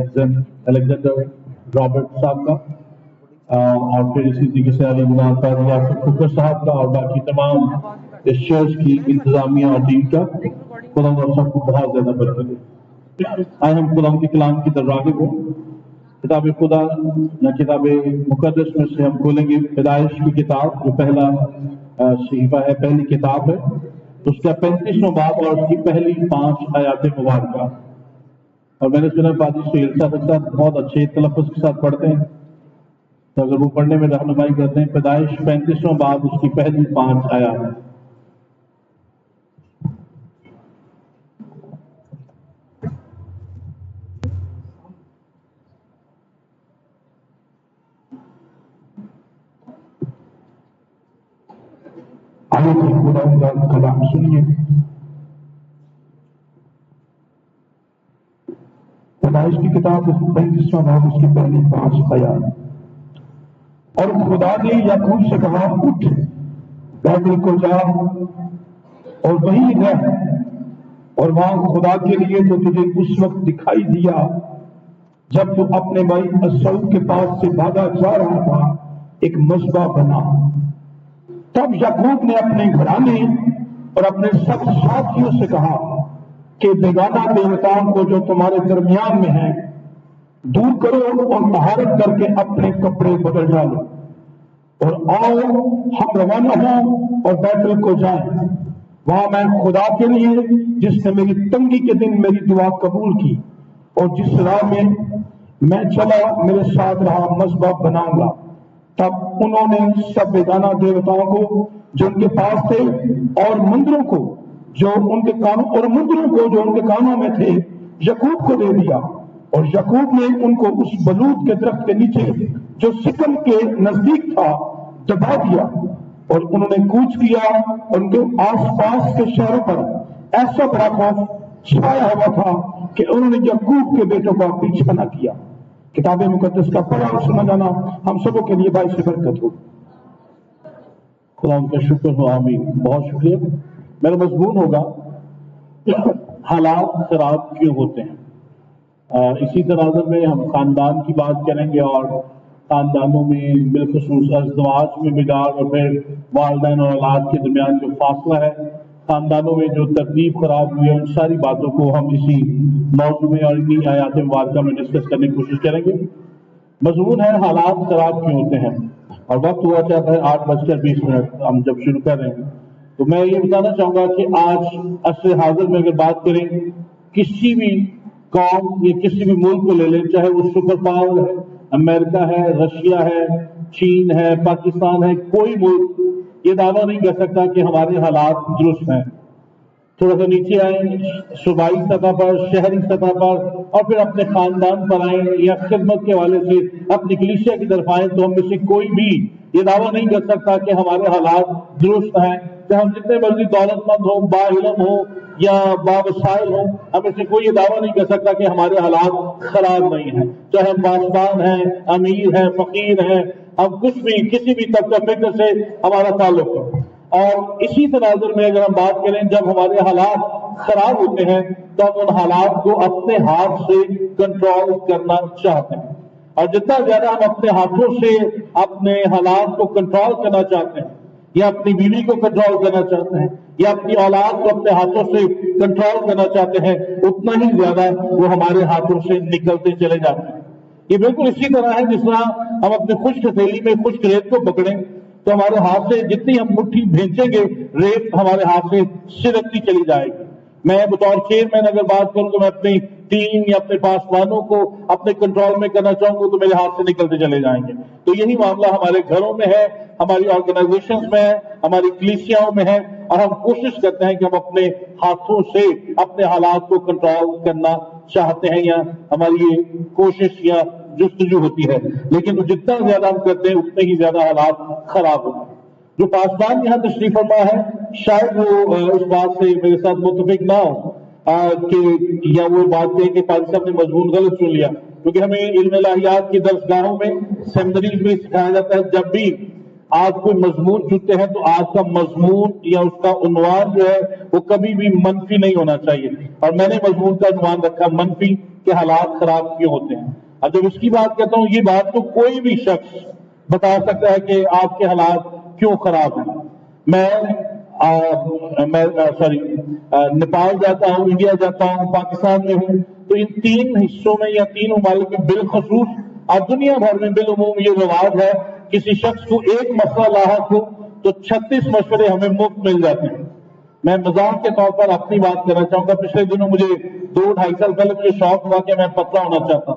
Alexander Robert साहब का और फिर इसी तरीके से अली मुनाफर यासिर फुकर साहब का और बाकी तमाम इस चर्च की इंतजामिया और टीम का खुदा और सबको बहुत ज्यादा बरकत दे। आए हम खुदा के कलाम की तरफ राग़िब हो। किताब खुदा या किताब मुक़द्दस में से हम खोलेंगे पैदाइश की किताब, जो पहला सहीफा है, पहली किताब है, उसका 35वां बाब और उसकी पहली 5 आयात मुबारक। और मैंने सुना पाजी सुहेल साहब के साथ बहुत अच्छे तलफ़्फ़ुज़ के साथ पढ़ते हैं, तो अगर वो पढ़ने में रहनुमाई करते हैं। पैदाइश 35वां बाब उसकी पहली 5 आयात। आगे खुदा का कलाम सुनिए। पैदाइश की किताब 35वां बाब उसकी पहली 5 आयात। और खुदा ने याकूब से कहा, उठ बैतल को जा और वहीं रह। और वहां खुदा के लिए तो तुझे उस वक्त दिखाई दिया जब तू अपने भाई असऊद के पास से भागा जा रहा था, एक मज़बा बना। तब याकूब ने अपने घराने और अपने सब साथियों से कहा कि बेगाना देवताओं को जो तुम्हारे दरमियान में है दूर करो और तहारत करके अपने कपड़े बदल डालो और आओ, हम रवाना हों और बैतल को जाएं। वहां मैं खुदा के लिए, जिसने मेरी तंगी के दिन मेरी दुआ कबूल की और जिस राह में मैं चला मेरे साथ रहा, मज़बा बनाऊंगा। तब उन्होंने सब बेगाना देवताओं को जो उनके पास थे और मंदिरों को जो उनके कानों में थे याकूब को दे दिया। और याकूब ने उनको उस बलूत के दरख्त के नीचे जो सिकम के नजदीक था दबा दिया। और उन्होंने कूच किया और उनके आसपास के शहरों पर ऐसा बड़ा खौफ छाया हुआ था कि उन्होंने याकूब के बेटों का पीछा न किया। किताब मुकद्दस का पढ़ा और सुना जाना हम सबों के लिए बाइस बरकत हो। खुदा उनका शुक्र हो, आमीन। बहुत शुक्रिया। मेरा मजमून होगा हालात खराब क्यों होते हैं। इसी तनाज़ुर में हम खानदान की बात करेंगे और खानदानों में बिलखुसूस अज़वाज में बिगाड़ और फिर वालिदैन और औलाद के दरमियान जो फासला है, खानदानों में जो तरतीब खराब हुई है, उन सारी बातों को हम इसी मौजू में और इन्हीं आयात मुबारका में डिस्कस करने की कोशिश करेंगे। मजमून है हालात खराब क्यों होते हैं। और वक्त हुआ चाहता है 8:20। हम जब शुरू कर रहे हैं तो मैं ये बताना चाहूंगा कि आज असर हाजिर में अगर बात करें, किसी भी कौम या किसी भी मुल्क को ले लें, चाहे वो सुपर पावर है, अमेरिका है, रशिया है, चीन है, पाकिस्तान है, कोई मुल्क ये दावा नहीं कर सकता कि हमारे हालात दुरुस्त हैं। थोड़ा सा नीचे आए, सूबाई सतह पर, शहरी सतह पर और फिर अपने खानदान पर आए या खिदमत के हवाले से अपनी कलीसिया की तरफ आए, तो हम में से कोई भी ये दावा नहीं कर सकता कि हमारे हालात दुरुस्त हैं। चाहे हम जितने मर्जी दौलतमंद हो, बाइलम हो या बावसाइल हो, हमें से कोई ये दावा नहीं कर सकता कि हमारे हालात खराब नहीं है। चाहे हम बासबान हैं, अमीर हैं, फकीर हैं, हम कुछ भी किसी भी तबका फिक्र से हमारा ताल्लुक है। और इसी तनाजुर में अगर हम बात करें, जब हमारे हालात खराब होते हैं तो हम उन हालात को अपने हाथ से कंट्रोल करना चाहते हैं। और जितना ज्यादा हम अपने हाथों से अपने हालात को कंट्रोल करना चाहते हैं या अपनी बीवी को कंट्रोल करना चाहते हैं या अपनी औलाद को अपने हाथों से कंट्रोल करना चाहते हैं, उतना ही ज्यादा वो हमारे हाथों से निकलते चले जाते हैं। ये बिल्कुल इसी तरह है जिस तरह हम अपने खुश्क हथेली में खुश्क रेत को पकड़ें तो हमारे हाथ से जितनी हम मुट्ठी भेजेंगे, रेत हमारे हाथ से सिरकती चली जाएगी। मैं बतौर चेयरमैन अगर बात करूं तो मैं अपनी टीम या अपने पासवानों को अपने कंट्रोल में करना चाहूंगा तो मेरे हाथ से निकलते चले जाएंगे। तो यही मामला हमारे घरों में है, हमारी ऑर्गेनाइजेशंस में है, हमारी कलीसियाओं में है, और हम कोशिश करते हैं कि हम अपने हाथों से अपने हालात को कंट्रोल करना चाहते हैं, या हमारी ये कोशिश या जुस्तजू होती है। लेकिन जितना ज्यादा हम करते हैं उतने ही ज्यादा हालात खराब होते हैं। जो पासवान यहाँ तशरीफ फरमा है, शायद वो इस बात से मेरे साथ मुत्तफिक ना हो कि या वो बात कहे कि पाजी साहब ने मजमून गलत चुन लिया, क्योंकि हमें इल्म इलाहियात की दरसगाहों में, सेमिनरीज में सिखाया जाता है, जब भी آج کوئی مضمون چنتے ہیں تو آج کا مضمون یا اس کا عنوان جو ہے وہ کبھی بھی منفی نہیں ہونا چاہیے، اور میں نے مضمون کا عنوان رکھا منفی کہ حالات خراب کیوں ہوتے ہیں۔ اب جب اس کی بات کرتا ہوں، یہ بات تو کوئی بھی شخص بتا سکتا ہے کہ آپ کے حالات کیوں خراب ہیں۔ میں نیپال جاتا ہوں، انڈیا جاتا ہوں، پاکستان میں ہوں، تو ان تین حصوں میں یا تین ممالک میں بالخصوص اور دنیا بھر میں بالعموم یہ رواج ہے، کسی شخص کو ایک مسئلہ لاحق ہو تو 36 مشورے ہمیں مفت مل جاتے ہیں۔ میں مزاح کے طور پر اپنی بات کرنا چاہوں گا، پچھلے دنوں مجھے 2-2.5 سال پہلے مجھے شوق ہوا کہ میں پتلا ہونا چاہتا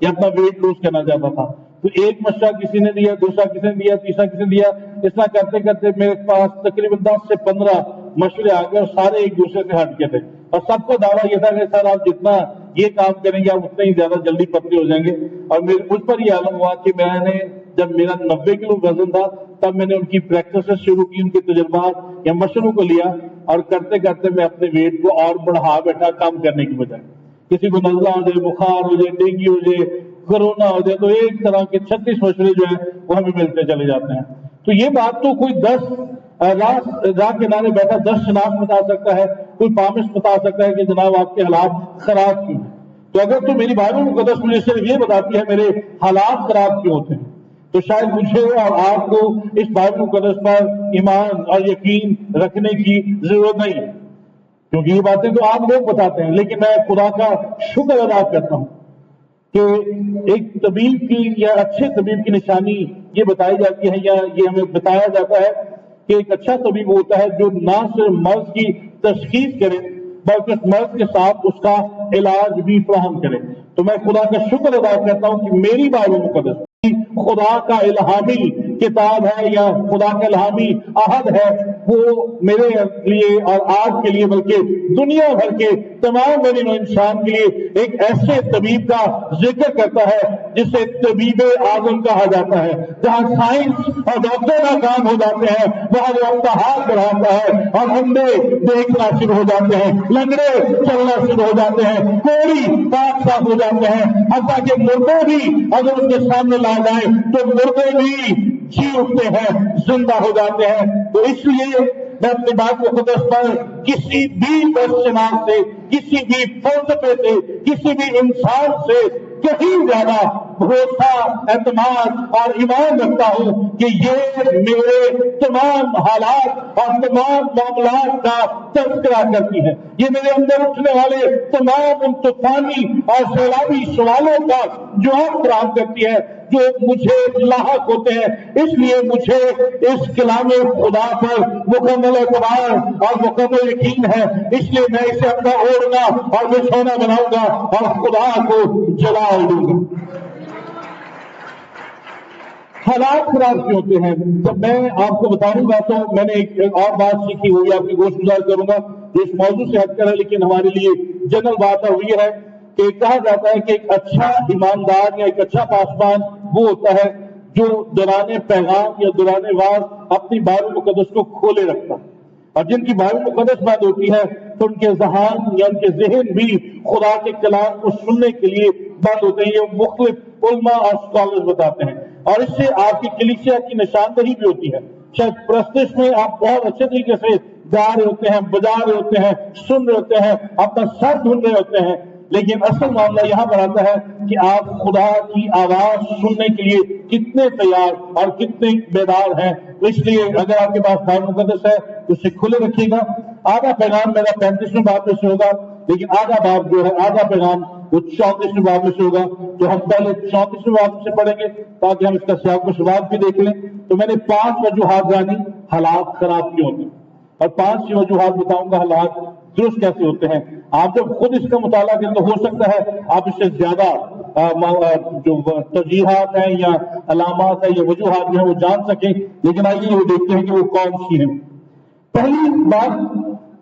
یا اپنا ویٹ لوز کرنا چاہتا تھا، تو ایک مشورہ کسی نے دیا، دوسرا کسی نے دیا، تیسرا کسی نے دیا، اس طرح کرتے کرتے میرے پاس تقریباً 10 سے 15 مشورے آ گئے اور سارے ایک دوسرے سے ہٹ کے تھے، اور سب کا دعویٰ یہ تھا کہ سر آپ جتنا یہ کام کریں گے آپ اتنے ہی زیادہ جلدی پتلے ہو جائیں گے۔ اور مجھ پر یہ عالم ہوا کہ میں نے جب میرا 90 کلو وزن تھا تب میں نے ان کی پریکٹسز شروع کی، ان کے تجربات یا مشوروں کو لیا، اور کرتے کرتے میں اپنے ویٹ کو اور بڑھا بیٹھا کام کرنے کی بجائے۔ کسی کو نزلہ ہو جائے، بخار ہو جائے، ڈینگی ہو جائے، کرونا ہو جائے، تو ایک طرح کے 36 مشورے جو ہیں وہ ہمیں ملتے چلے جاتے ہیں۔ تو یہ بات تو کوئی 10 راہ کنارے بیٹھا 10 شناخت بتا سکتا ہے، کوئی پامش بتا سکتا ہے کہ جناب آپ کے حالات خراب کیوں ہیں۔ تو اگر تو میری بائبل مقدس مجھے صرف یہ بتاتی ہے میرے حالات خراب کیوں ہوتے ہیں، تو شاید مجھے اور آپ کو اس بائبل مقدس پر ایمان اور یقین رکھنے کی ضرورت نہیں ہے، کیونکہ یہ باتیں تو آپ لوگ بتاتے ہیں۔ لیکن میں خدا کا شکر ادا کرتا ہوں کہ ایک طبیب کی یا اچھے طبیب کی نشانی یہ بتائی جاتی ہے، یا یہ ہمیں بتایا جاتا ہے کہ ایک اچھا طبیب ہوتا ہے جو نہ صرف مرض کی تشخیص کرے بلکہ اس مرض کے ساتھ اس کا علاج بھی فراہم کرے۔ تو میں خدا کا شکر ادا کرتا ہوں کہ میری بائبل مقدس خدا کا الہامی کتاب ہے یا خدا کا الہامی عہد ہے، وہ میرے لیے اور آج کے لیے بلکہ دنیا بھر کے تمام بنی نوع انسان کے لیے ایک ایسے طبیب کا ذکر کرتا ہے جسے طبیب اعظم کہا جاتا ہے۔ جہاں سائنس اور ڈاکٹر کا کام ہو جاتے ہیں وہاں وہ اپنا ہاتھ بڑھاتا ہے اور اندھے دیکھنا شروع ہو جاتے ہیں، لنگڑے چلنا شروع ہو جاتے ہیں، کوڑی پاک صاف ہو جاتے ہیں، حتیٰ کہ مردے بھی اگر اس کے سامنے لا جائیں تو مردے بھی جی اٹھتے ہیں، زندہ ہو جاتے ہیں۔ تو اس لیے میں اپنی بات مقدس پر کسی بھی بس شناخت سے، کسی بھی فلسفے سے، کسی بھی انسان سے کہیں زیادہ بھروسہ، اعتماد اور ایمان رکھتا ہوں کہ یہ میرے تمام حالات اور تمام معاملات کا تذکرہ کرتی ہے۔ یہ میرے اندر اٹھنے والے تمام ان طوفانی اور سیلابی سوالوں کا جواب فراہم کرتی ہے جو مجھے لاحق ہوتے ہیں۔ اس لیے مجھے اس کلام خدا پر مکمل اعتبار اور مکمل یقین ہے، اس لیے میں اسے اپنا اوڑھنا اور بچھونا بناؤں گا اور خدا کو جلا دوں گا۔ حالات خراب کیوں ہوتے ہیں؟ جب میں آپ کو بتاؤں گا تو میں نے ایک اور بات سیکھی ہوئی آپ کی گوشت گزار کروں گا جو اس موضوع سے ہٹ کر ہے، لیکن ہمارے لیے جنرل بات ہے، وہ یہ ہے کہ کہا جاتا ہے کہ ایک اچھا ایماندار یا ایک اچھا پاسبان وہ ہوتا ہے جو دوران پیغام یا دوران واز اپنی بائبل مقدس کو کھولے رکھتا ہے، اور جن کی بائبل مقدس بند ہوتی ہے تو ان کے ذہن یا ان کے ذہن بھی خدا کے کلام کو سننے کے لیے بند ہوتے ہیں۔ یہ مختلف علماء اور اسکالرز بتاتے ہیں، اور اس سے آپ کی کلیسیا کی نشاندہی بھی ہوتی ہے۔ شاید پرستش میں آپ بہت اچھے طریقے سے گا رہے ہوتے ہیں، بجا رہے ہوتے ہیں، سن رہے ہوتے ہیں، اپنا سر ڈھونڈ رہے ہوتے ہیں، لیکن اصل معاملہ یہاں پر آتا ہے کہ آپ خدا کی آواز سننے کے لیے کتنے تیار اور کتنے بیدار ہیں۔ اس لیے اگر آپ کے پاس بائبل مقدس ہے تو اسے کھلے رکھیے گا۔ آدھا پیغام میرا 35ویں باب میں سے ہوگا، لیکن آدھا باب جو ہے، آدھا پیغام وہ 34ویں باب میں سے ہوگا، تو ہم پہلے 34ویں باب سے پڑھیں گے تاکہ ہم اس کا سیاق و سباق بھی دیکھ لیں۔ تو میں نے 5 وجوہات جانی حالات خراب کیوں ہوتے ہیں، اور 5 وجوہات بتاؤں گا حالات درست کیسے ہوتے ہیں۔ آپ جب خود اس کا مطالعہ کریں تو ہو سکتا ہے آپ اس سے زیادہ جو ترجیحات ہیں یا علامات ہیں یا وجوہات جو ہیں وہ جان سکیں، لیکن آئیے وہ دیکھتے ہیں کہ وہ کون سی ہیں۔ پہلی بات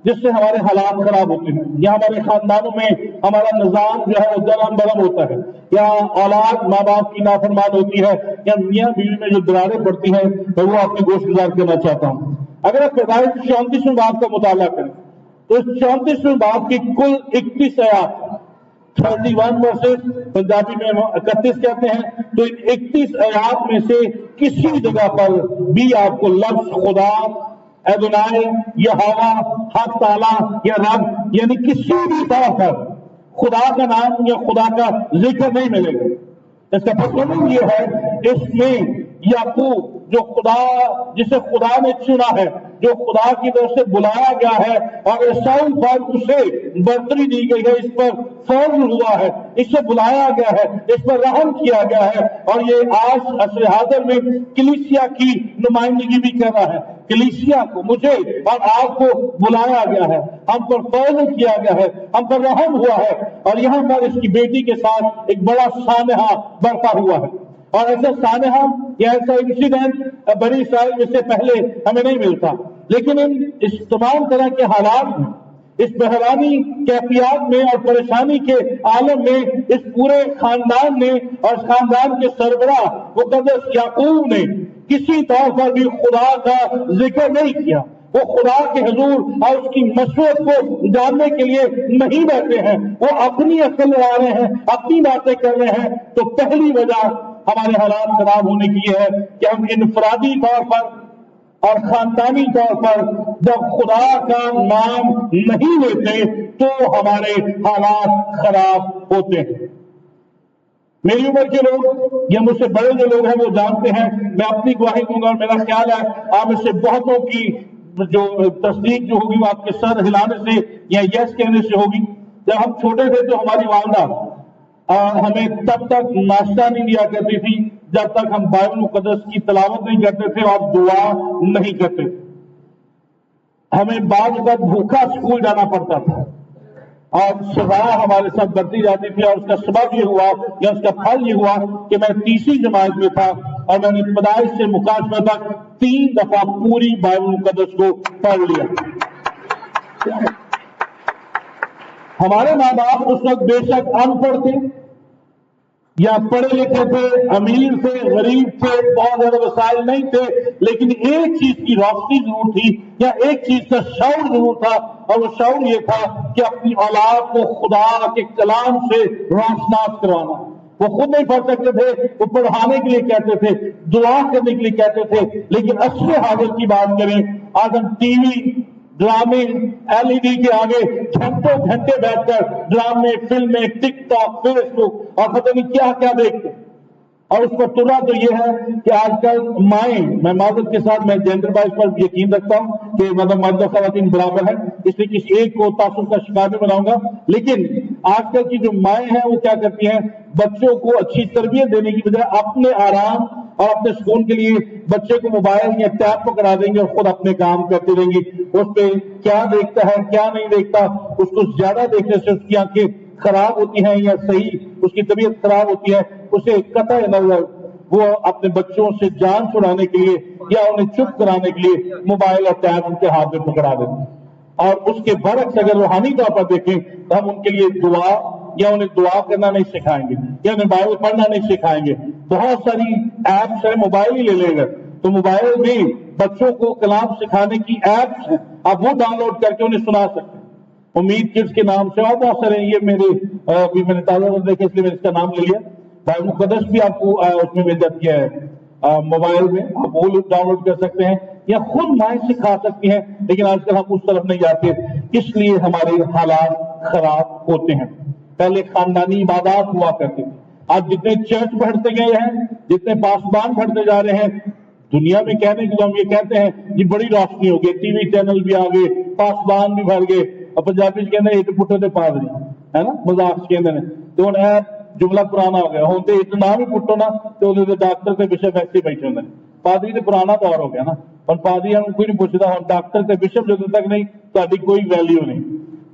جس سے ہمارے حالات خراب ہوتے ہیں، یا ہمارے خاندانوں میں ہمارا نظام جو ہے وہ درم برم ہوتا ہے، یا اولاد ماں باپ کی نافرمان ہوتی ہے، یا میاں بیوی میں جو دراریں پڑتی ہیں، میں وہ آپ کی گوشت گزار کرنا چاہتا ہوں۔ اگر آپ پیدائش 34ویں باب کا مطالعہ کریں تو اس 34ویں باب کی کل 31 آیات، 31 ورسز پنجابی میں 31 کہتے ہیں، تو ان 31 آیات میں سے किसी जगह पर भी आपको लफ्ज खुदा, एदोनाई, यहोवा, हक ताला या रब यानी किसी भी तौर पर खुदा का नाम या खुदा का जिक्र नहीं मिलेगा। इसका मतलब ये है, इसमें याकूब जो खुदा, जिसे खुदा ने चुना है, जो खुदा की तरफ से बुलाया गया है और एसाऊ पर उसे बर्तरी दी गई है, इस पर फर्ज हुआ है, इससे बुलाया गया है, इस पर रहम किया गया है, और ये आज असर हाज़िर में कलीसिया की नुमाइंदगी भी कर रहा है। कलीसिया को, मुझे और आपको बुलाया गया है, हम पर फर्ज किया गया है, हम पर रहम हुआ है, और यहाँ पर इसकी बेटी के साथ एक बड़ा सानहा बरपा हुआ है। और ऐसा सानहा या ऐसा इंसिडेंट बनी इस्राइल में से पहले हमें नहीं मिलता, लेकिन इस तमाम तरह के हालात में, इस बहरानी कैफियत में और परेशानी के आलम में इस पूरे खानदान ने और खानदान के सरबराह मुकद्दस याकूब ने किसी तौर पर भी खुदा का जिक्र नहीं किया। वो खुदा के हुजूर और उसकी मशवरत को जानने के लिए नहीं बैठे हैं, वो अपनी अक्ल लड़ा रहे हैं, अपनी बातें कर रहे हैं। तो पहली वजह हमारे हालात खराब होने की है कि हम इनफरादी तौर पर और खानदानी तौर पर जब खुदा का नाम नहीं लेते तो हमारे हालात खराब होते हैं। मेरी उम्र के लोग या मुझसे बड़े जो लोग हैं वो जानते हैं, मैं अपनी गवाही दूंगा और मेरा ख्याल है आप में से बहुतों की जो तस्दीक जो होगी वो आपके सर हिलाने से या यस कहने से होगी। जब हम छोटे थे तो हमारी वालदा हमें तब तक नाश्ता नहीं दिया करती थी जब तक हम बाइबल मुकद्दस की तलावत नहीं करते थे और दुआ नहीं करते थे। हमें बाद वक्त भूखा स्कूल जाना पड़ता था और सजा हमारे साथ बढ़ती जाती थी, और उसका सबब ये हुआ या उसका फल ये हुआ कि मैं तीसरी जमात में था और मैंने पैदाइश से मुकाशवा तक 3 दफा पूरी बाइबल मुकद्दस को पढ़ लिया। हमारे माँ बाप उस वक्त बेशक अनपढ़ थे या पढ़े लिखे थे, अमीर थे, गरीब थे, बहुत ज्यादा वसाइल नहीं थे, लेकिन एक चीज की रोशनी जरूर थी या एक चीज का शौर जरूर था, और वो शौर ये था कि अपनी औलाद को खुदा के कलाम से रोशनास करवाना। वो खुद नहीं पढ़ सकते थे, वो पढ़ाने के लिए कहते थे, दुआ करने के लिए कहते थे, लेकिन असले हाजिर की बात करें, आज हम टीवी, ड्रामे, एलईडी के आगे घंटों घंटे बैठकर ड्रामे, फिल्में, टिकटॉक, फेसबुक और पता नहीं क्या क्या देखते। और उस पर तुरा तो ये है कि आजकल माएँ, मैं माजरत के साथ मैं जेंडर बाइस पर यकीन रखता हूं कि मतलब मर्द और खवातीन बराबर है, इसलिए किसी एक को तासुब का शिकार नहीं बनाऊंगा, लेकिन आजकल की जो माएँ हैं वो क्या करती हैं, बच्चों को अच्छी तरबियत देने की बजाय अपने आराम और अपने सुकून के लिए बच्चे को मोबाइल या टैब पकड़ा देंगे और खुद अपने काम करते रहेंगी। उस पर क्या देखता है क्या नहीं देखता, उसको ज्यादा देखने से उसकी आंखें खराब होती हैं या सही उसकी तबीयत खराब होती है, उसे कतई नजर वो अपने बच्चों से जान छुड़ाने के लिए या उन्हें चुप कराने के लिए मोबाइल और टैब उनके हाथ में पकड़ा देते हैं। और उसके बरक्स अगर रूहानी तौर पर देखें तो हम उनके लिए दुआ या उन्हें दुआ करना नहीं सिखाएंगे या उन्हें बाइबल पढ़ना नहीं सिखाएंगे। बहुत सारी ऐप्स है, मोबाइल ही ले लेगा तो मोबाइल में बच्चों को कलाम सिखाने की ऐप्स है, आप वो डाउनलोड करके उन्हें सुना सकते हैं। उम्मीद किड्स के नाम से और बहुत सारे, ये मेरे अभी मैंने ताजा देखे इसलिए मैंने इसका नाम ले लिया। बाइबल मुकद्दस भी आपको उसमें मिल जाती है मोबाइल में, आप वो डाउनलोड कर सकते हैं या खुद माएँ सिखा सकती हैं, लेकिन आजकल हम उस तरफ नहीं जाते, इसलिए हमारे हालात खराब होते हैं। पहले खानदानी इबादत हुआ करती थी, आज जितने चर्च बढ़ते गए हैं, जितने पासबान बढ़ते जा रहे हैं, दुनिया में कहने के तो हम ये कहते हैं जी बड़ी रोशनी हो गई, टीवी चैनल भी आ गए, पासबान भी भर गए, और पंजाबी कहते इट पुट्ठे ते पादरी है ना, मजाक कहते हैं तो हुण ऐ जुमला पुराना हो गया, हुण ते इट ना भी पुट्टो ना तो उहदे डॉक्टर ते बिशप ऐसे बैठे होंगे। पादरी ते पुराना दौर हो गया ना, पर पादरियां नूं कोई नहीं पूछता, हुण डॉक्टर ते बिशप जदों तक नहीं तुहाडी कोई वैल्यू नहीं।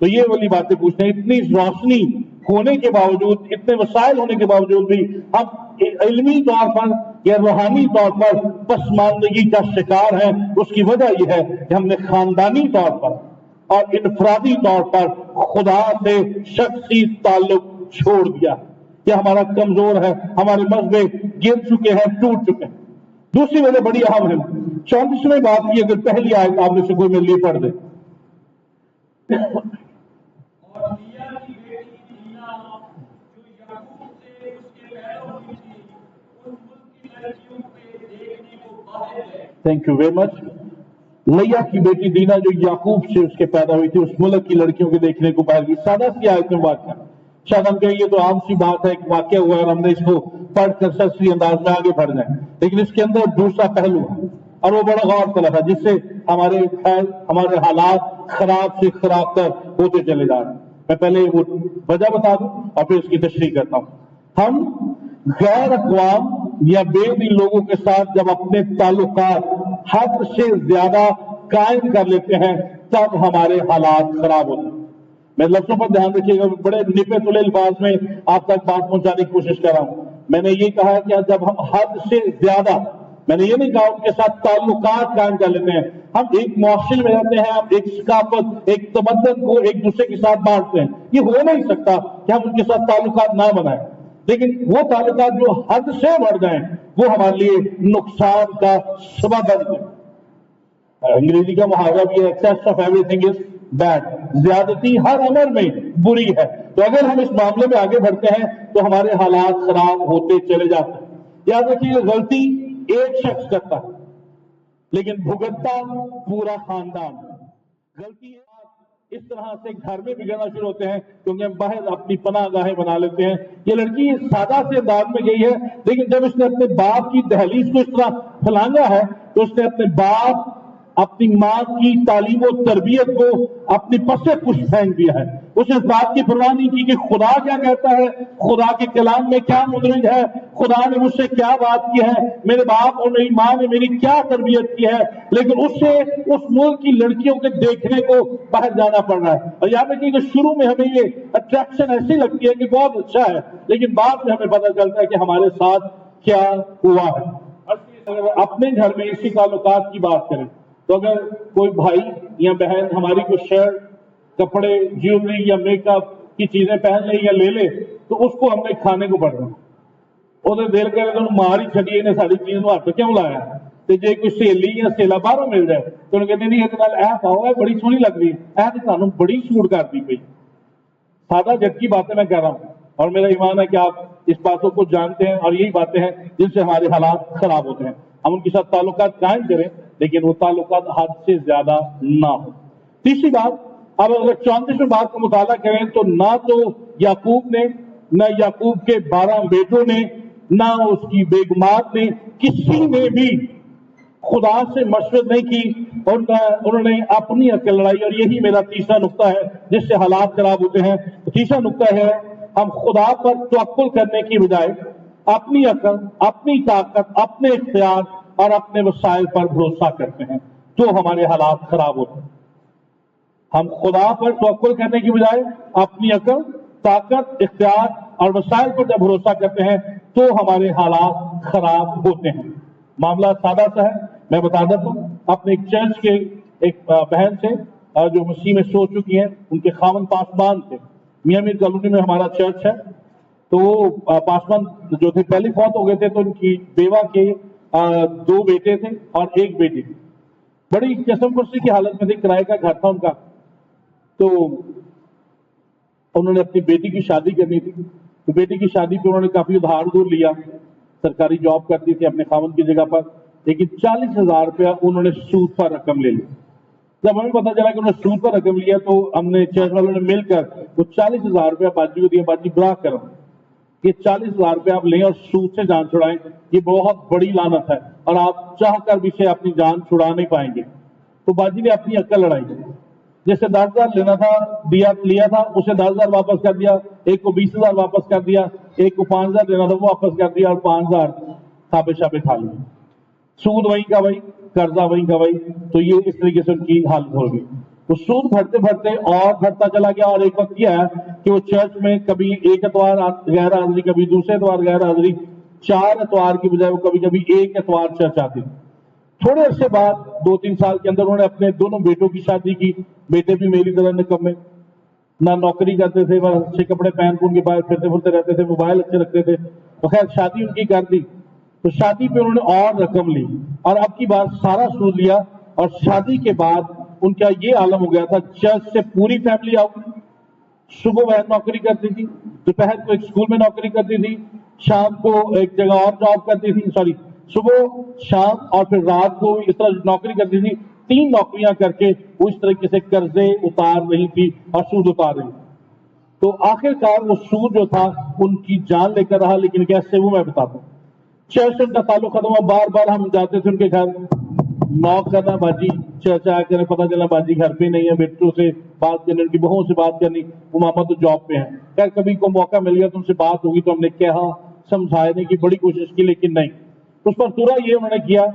तो ये वाली बातें पूछते हैं। इतनी रोशनी होने के बावजूद, इतने वसाइल होने के बावजूद भी हम इल्मी तौर पर या रूहानी तौर पर पसमानदगी का शिकार हैं। उसकी वजह यह है कि हमने खानदानी तौर पर और इनफरादी तौर पर खुदा से शख्सी ताल्लुक छोड़ दिया, यह हमारा कमजोर है, हमारे मजबे गिर चुके हैं, टूट चुके हैं। दूसरी वजह बड़ी अहम है, 34वें बात की अगर पहली आयत आप में से कोई मेरे लिए पढ़ दे। और लिया की बेटी दीना जो याकूब से उसके पैदा हुई थी, उन मुल्क की लड़कियों पे देख थैंक यू वेरी मच। लिया की बेटी दीना जो याकूब से उसके पैदा हुई थी, उस मुल्क की लड़कियों के देखने को बाहर की सादा सी आयत में वाक्य, शायद हम कहें ये तो आम सी बात है, एक वाक्य हुआ और हमने इसको पढ़कर सरसरी अंदाज में आगे बढ़ जाए, लेकिन इसके अंदर दूसरा पहलू है और वो बड़ा गौर तलब है, जिससे हमारे ख्याल, हमारे हालात खराब से खराब तर होते चले जा रहे हैं। मैं पहले वो वजह बता दूं और फिर इसकी तशरीह करता हूं। हम गैर अक़वाम या बेदीन लोगों के साथ जब अपने ताल्लुकात हद से ज्यादा कायम कर लेते हैं तब हमारे हालात खराब होते हैं। मैं लफ्जों पर ध्यान रखिएगा, बड़े निपे तुले अल्फाज में आप तक बात पहुंचाने की कोशिश कर रहा हूं। मैंने ये कहा कि जब हम हद से ज्यादा, मैंने ये नहीं कहा उनके साथ ताल्लुकात कायम कर लेते हैं, हम एक मुआशरे में रहते हैं, हम एक सकाफत, एक तमद्दन को एक दूसरे के साथ बांटते हैं, ये हो नहीं सकता कि हम उनके साथ ताल्लुकात ना बनाएं, लेकिन वो ताल्लुकात जो हद से बढ़ जाएं वो हमारे लिए नुकसान का सबब बनते हैं। अंग्रेजी का मुहावरा भी है, excess of everything is bad, ज्यादती हर अमर में बुरी है। तो अगर हम इस मामले में आगे बढ़ते हैं तो हमारे हालात खराब होते चले जाते हैं। याद रखिए, गलती एक शख्स करता है लेकिन भुगतता पूरा खानदान। गलती इस तरह से घर में बिगड़ना शुरू होते हैं क्योंकि हम बाहर अपनी पनाह गाहें बना लेते हैं। ये लड़की सादा से अंदाज में गई है, लेकिन जब इसने अपने बाप की दहलीज को इस तरह फैलांगा है तो उसने अपने बाप, अपनी मां की तालीम और तरबियत को अपनी पसे पुश फेंक दिया है। उसने इस बात की परवाह नहीं की कि खुदा क्या कहता है, खुदा के कलाम में क्या मुदरिज है, खुदा ने मुझसे क्या बात की है, मेरे बाप और मेरी मां ने मेरी क्या तरबियत की है, लेकिन उससे उस मुल्क की लड़कियों के देखने को बाहर जाना पड़ रहा है। और याद रखिए कि शुरू में हमें ये अट्रैक्शन ऐसी लगती है कि बहुत अच्छा है, लेकिन बाद में हमें पता चलता है कि हमारे साथ क्या हुआ है। अगर अपने घर में इसी ताल्लुकात की बात करें तो अगर कोई भाई या बहन हमारी कोई शर्ट, कपड़े, ज्वेलरी या मेकअप की चीजें पहन ले या ले ले तो उसको हमने खाने को पड़ रहा उसे दिल करे तो मार ही छड़िए ने सारी चीज हाथ क्यों लाया। तो जे कोई सहेली या सेला बाहरों मिल जाए तो उन्हें कहते नहीं ए पाओ, है बड़ी सोहनी लग रही है, तो सानू बड़ी सूट करती पई। सादा जट की बातें मैं कह रहा हूं और मेरा ईमान है कि आप इस बातों को जानते हैं और यही बातें हैं जिनसे हमारे हालात खराब होते हैं। हम उनके साथ ताल्लुकात कायम करें लेकिन वो ताल्लुकात हद से ज्यादा ना हो। तीसरी बात, अब अगर 34वें बात का मुताला करें तो ना तो याकूब ने, न याकूब के 12 बेटों ने, ना उसकी बेगमात ने, किसी ने भी खुदा से मशवरत नहीं की और उन्होंने अपनी अक्ल लड़ाई। और यही मेरा तीसरा नुक्ता है जिससे हालात खराब होते हैं। तो तीसरा नुक्ता है, हम खुदा पर तवक्कुल करने की बजाय अपनी अक्ल, अपनी ताकत, अपने इख्तियार और अपने वसाइल पर भरोसा करते हैं तो हमारे हालात खराब होते हैं। हम खुदा पर तवक्कुल करने की बजाय अपनी अक्ल, ताकत, इख्तियार और वसाइल पर जब भरोसा करते हैं तो हमारे हालात खराब होते हैं। मामला सादा सा है, मैं बता देता हूं। अपने एक चर्च के एक बहन से जो मसीह में सो चुकी हैं, उनके खामन पासबान थे। मियां मीर कॉलोनी में हमारा चर्च है, तो वो पासबान जो थे पहले फौत हो गए थे, तो उनकी बेवा के 2 बेटे थे और 1 बेटी थी। बड़ी कसम कुर्सी की हालत में थे, किराए का घर था उनका। तो उन्होंने अपनी बेटी की शादी करनी थी, तो बेटी की शादी पे उन्होंने काफी उधार लिया। सरकारी जॉब करती थी अपने खामन की जगह पर, लेकिन 40,000 रुपया उन्होंने सूद पर रकम ले ली। जब हमें पता चला कि उन्होंने सूद पर रकम लिया तो हमने चर्च वालों ने मिलकर वो 40,000 रुपया बाजी को दिया। बाजी बड़ा करो, ये 40,000 रुपया आप लें और सूद से जान छुड़ाएं, ये बहुत बड़ी लानत है और आप चाह कर भी से अपनी जान छुड़ा नहीं पाएंगे। तो बाजी ने अपनी अक्ल लड़ाई, जैसे 10,000 लेना था लिया था, उसे 10,000 वापस कर दिया, एक को 20,000 वापस कर दिया, एक को 5,000 देना था वो वापस कर दिया और 5,000 खाबे शाबे खा लिए। सूद वहीं का वही, कर्जा वहीं का वही। तो ये इस तरीके से उनकी हालत हो गई। तो सूद भरते भरते और भरता चला गया और एक वक्त यह है कि वो चर्च में कभी एक एतवार गैर हाजिरी, कभी दूसरे एतवार गैर हाजिरी, 4 एतवार की बजाय वो कभी कभी 1 एतवार चर्च आती। थोड़े अरसे बाद 2-3 साल के अंदर उन्होंने अपने दोनों बेटों की शादी की। बेटे भी मेरी तरह निकम्मे, ना नौकरी करते थे, बस अच्छे कपड़े पहन के उनके बाहर फिरते फुरते रहते थे, मोबाइल अच्छे रखते थे। तो खैर शादी उनकी कर दी, तो शादी पे उन्होंने और रकम ली और अब की बार सारा सूद लिया। और शादी के बाद उनका ये आलम हो गया था, चर्च से पूरी फैमिली आउट। सुबह वह नौकरी करती थी, दोपहर को एक स्कूल में नौकरी करती थी, शाम को एक जगह और जॉब करती थी, صبح شام اور پھر رات کو اس طرح نوکری کرتی تھی. 3 نوکریاں کر کے وہ اس طریقے سے قرضے اتار رہی تھی اور سود اتار رہی تھی. تو آخر کار وہ سود جو تھا ان کی جان لے کر رہا. لیکن کیسے وہ میں بتاتا ہوں. چرچ سے ان کا تعلق ختم ہوا. بار بار ہم جاتے تھے ان کے گھر, نوک کرنا, باجی چرچ آ کر پتا چلا باجی گھر پہ نہیں ہے, بیٹوں سے بات کرنی, ان کی بہوؤں سے بات کرنی, وہ ماما تو جاب پہ ہیں. خیر کبھی کو موقع مل گیا تو ان سے بات ہوگی تو ہم نے کہا, سمجھانے کی بڑی کوشش کی, لیکن نہیں. اس پر پورا یہ انہوں نے کیا,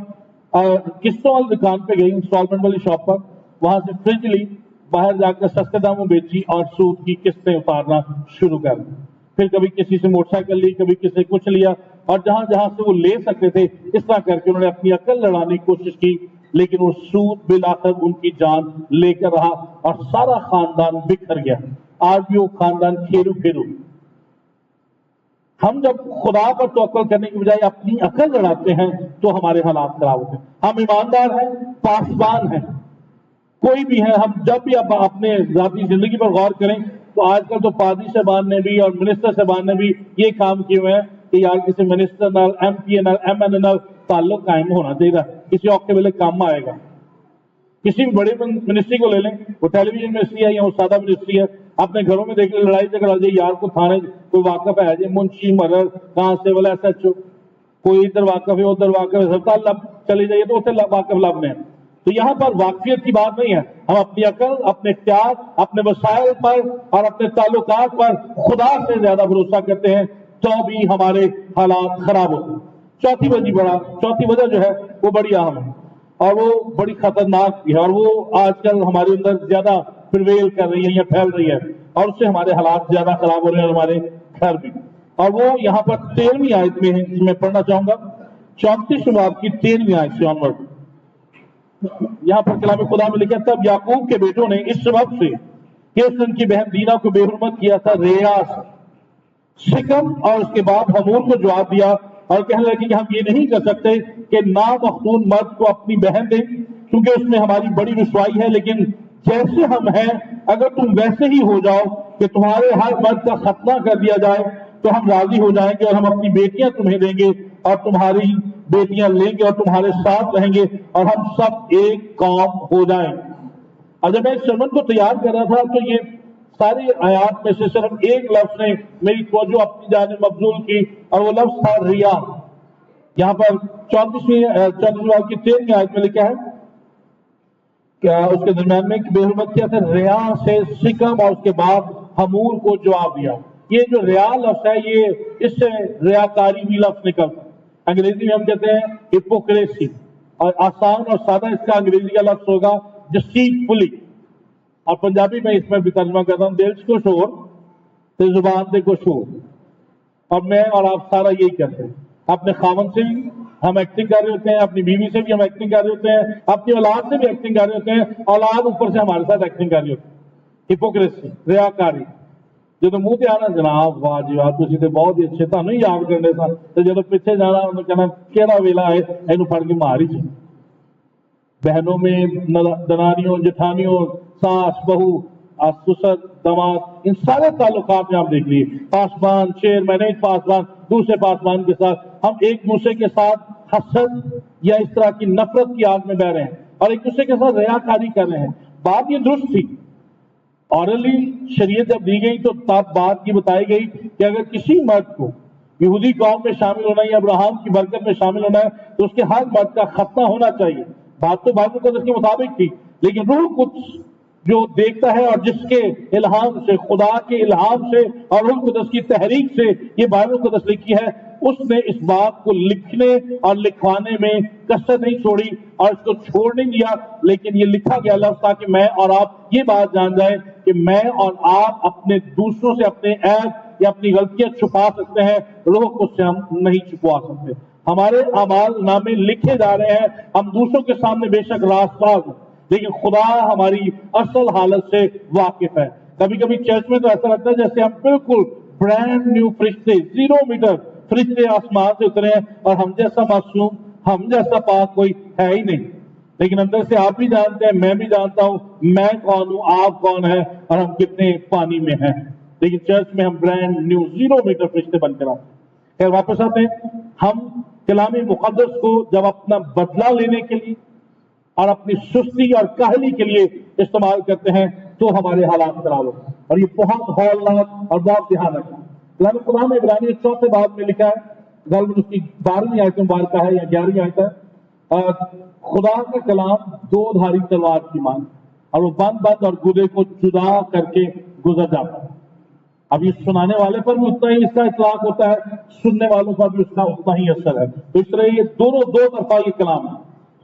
قسطوں والی دکان پہ گئی, انسٹالمنٹ والی شاپ پر, وہاں سے فریج لی, باہر جا کر سستے داموں بیچی اور سود کی قسطیں اتارنا شروع کر دی. پھر کبھی کسی سے موٹر سائیکل لی, کبھی کسی سے کچھ لیا, اور جہاں جہاں سے وہ لے سکتے تھے اس طرح کر کے انہوں نے اپنی عقل لڑانے کی کوشش کی. لیکن وہ سود بالآخر ان کی جان لے کر رہا اور سارا خاندان بکھر گیا. آج بھی وہ خاندان کھیرو کھیرو. ہم جب خدا پر توکل کرنے کی بجائے اپنی عقل لڑاتے ہیں تو ہمارے حالات خراب ہوتے ہیں. ہم ایماندار ہیں, پاسبان ہیں, کوئی بھی ہے. ہم جب بھی اپنے ذاتی زندگی پر غور کریں تو آج کل تو پادری صاحبان نے بھی اور منسٹر صاحبان نے بھی یہ کام کیے ہوئے ہیں کہ یار کسی منسٹر نال, ایم پی نال, ایم این اے نال تعلق قائم ہونا چاہیے, کسی اوقات ویلے کام آئے گا. کسی بھی بڑے منسٹری کو لے لیں, وہ ٹیلی ویژن منسٹری ہے یا وہ سادہ منسٹری ہے, اپنے گھروں میں دیکھ لیں لڑائی جھگڑا جائے, یار کو تھانے کوئی واقف ہے جی, منشی مرر کانسٹیبل ایس ایچ او, کوئی ادھر واقف ہے ادھر واقف ہے, ہسپتال لب چلے جائیے تو اسے واقف لب میں. تو یہاں پر واقفیت کی بات نہیں ہے. ہم اپنی عقل, اپنے اختیار, اپنے وسائل پر اور اپنے تعلقات پر خدا سے زیادہ بھروسہ کرتے ہیں تو بھی ہمارے حالات خراب ہوتے ہیں. چوتھی وجہ جو ہے وہ بڑی اہم ہے اور وہ بڑی خطرناک بھی ہے, اور وہ آج کل ہمارے اندر زیادہ پرویل کر رہی ہے یا پھیل رہی ہے, اور اس سے ہمارے حالات زیادہ خراب ہو رہے ہیں اور ہمارے گھر بھی. اور وہ یہاں پر 13ویں آیت میں ہے, میں پڑھنا چاہوں گا 34 باب کی 13ویں آیت سے آنورڈ. یہاں پر کلام خدا میں لکھا, تب یعقوب کے بیٹوں نے اس سبب سے کہ اس نے ان کی بہن دینا کو بے حرمت کیا تھا ریا سے, شکم اور اس کے بعد حمور کو جواب دیا اور کہنے لگے کہ ہم یہ نہیں کر سکتے کہ نامختون مرد کو اپنی بہن دیں کیونکہ اس میں ہماری بڑی رسوائی ہے, لیکن جیسے ہم ہیں اگر تم ویسے ہی ہو جاؤ کہ تمہارے ہر مرد کا ختنہ کر دیا جائے تو ہم راضی ہو جائیں گے اور ہم اپنی بیٹیاں تمہیں دیں گے اور تمہاری بیٹیاں لیں گے اور تمہارے ساتھ رہیں گے اور ہم سب ایک قوم ہو جائیں. اور جب میں اس سرمن کو تیار کر رہا تھا تو یہ ساری آیات میں سے صرف ایک لفظ نے میری توجہ اپنی جانب مبذول کی اور وہ لفظ تھا ریا. یہاں پر 34 باب کی 13ویں آیت میں لکھا ہے کیا اس کے درمیان میں بے حرمت کیا تھا ریا سے شکم اور اس کے بعد حمور کو جواب دیا. یہ جو ریا لفظ ہے یہ اس سے ریاکاری بھی لفظ نکلتا ہے. انگریزی میں ہم کہتے ہیں ہپوکریسی, اور آسان اور سادہ اس کا انگریزی کا لفظ ہوگا ڈسیٹفلی, اور پنجابی میں اس میں بھی ترجمہ کرتا ہوں دل کو شور تے زبان دے کو شور. اور میں اور آپ سارا یہی کرتے ہیں. اپنے خاوند سے بھی ہم ایکٹنگ کر رہے ہوتے ہیں, اپنی بیوی سے بھی ہم ایکٹنگ کر رہے ہوتے ہیں, اپنی اولاد سے بھی ایکٹنگ کر رہے ہوتے ہیں, اولاد اوپر سے ہمارے ساتھ ایکٹنگ کر رہی ہوتی ہے. ہپوکریسی, ریاکاری. جب منہ پہ آنا جناب واہ جی واہ تسی تے بہت ہی اچھے, تانوں ہی یاد کرنے سن, تے جب پیچھے جانا انہوں نے کہنا کیڑا ویلا ہے اینو پھڑ کے مار ہی چاہیے. بہنوں میں دنانیوں, جٹھانیوں, ساس بہو, سسر دماد, ان سارے تعلقات میں آپ دیکھ لیے پاسبان, چیئرمین, ایک پاسبان دوسرے پاسبان کے ساتھ, ہم ایک دوسرے کے ساتھ حسد یا اس طرح کی نفرت کی آگ میں بہ رہے ہیں اور ایک دوسرے کے ساتھ ریاکاری کر رہے ہیں. بات یہ درست تھی, اورلی شریعت جب دی گئی تو تب بات یہ بتائی گئی کہ اگر کسی مرد کو یہودی قوم میں شامل ہونا ہے یا ابراہیم کی برکت میں شامل ہونا ہے تو اس کے ہر مرد کا ختنہ ہونا چاہیے. بات تو بائبل مقدس کے مطابق تھی, لیکن روح قدس جو دیکھتا ہے اور جس کے الہام سے, خدا کے الہام سے اور روح قدس کی تحریک سے یہ بائبل مقدس لکھی ہے, اس نے اس بات کو لکھنے اور لکھوانے میں کسر نہیں چھوڑی اور اس کو چھوڑ نہیں دیا, لیکن یہ لکھا گیا لفظ تاکہ میں اور آپ یہ بات جان جائیں کہ میں اور آپ اپنے دوسروں سے اپنے عیب یا اپنی غلطیاں چھپا سکتے ہیں, روح کو سے ہم نہیں چھپوا سکتے. ہمارے اعمال نامے لکھے جا رہے ہیں, ہم دوسروں کے سامنے بے شک راست باز ہیں, لیکن خدا ہماری اصل حالت سے واقف ہے. کبھی کبھی چرچ میں تو ایسا لگتا ہے جیسے ہم بالکل برانڈ نیو فرشتے, 0 میٹر فرشتے آسمان سے اترے ہیں اور ہم جیسا معصوم, ہم جیسا پاک کوئی ہے ہی نہیں. لیکن اندر سے آپ بھی جانتے ہیں, میں بھی جانتا ہوں میں کون ہوں, آپ کون ہیں اور ہم کتنے پانی میں ہیں. لیکن چرچ میں ہم برانڈ نیو 0 میٹر فرشتے بن کر آتے ہیں. خیر واپس آتے ہیں, ہم कलाम मुक़द्दस को जब अपना बदला लेने के लिए और अपनी सुस्ती और काहली के लिए इस्तेमाल करते हैं तो हमारे हालात खराब होते हैं। और ये बहुत हौलनाक और बहुत ध्यान रखना। कलाम खुदा में इब्रानी 4 बाब में लिखा है, गलबन उसकी 12वीं आयत मुबारक है या 11वीं आयत है, खुदा का कलाम दो धारी तलवार की मान और वो बंद और गुदे को जुदा करके गुजर जाता है। अब ये सुनाने वाले पर भी उतना ही इसका इतलाक होता है, सुनने वालों पर भी उसका उतना ही असर है। तो इस तरह ये दोनों दो तरफा ये कलाम है,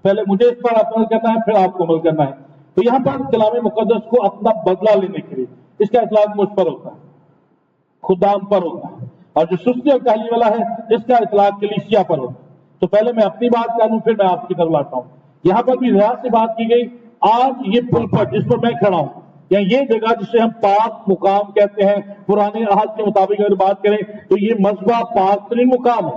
पहले मुझे इस पर अमल करना है, फिर आपको अमल करना है। तो यहाँ पर कलाम मुक़द्दस को अपना बदला लेने के लिए इसका इतलाक मुझ पर होता है, खुदाम पर होता है, और जो सुस्ती और काहली वाला है इसका इतलाक कलीसिया पर होता है। तो पहले मैं अपनी बात करूं, फिर मैं आपकी तरफ लाता हूं। यहां पर भी रियाज से बात की गई। आज ये पुलपट जिस पर मैं खड़ा हूं, या ये जगह जिसे हम पाक मुकाम कहते हैं, पुराने अहद के मुताबिक अगर बात करें तो ये मस्बा पाक तरीन मुकाम है,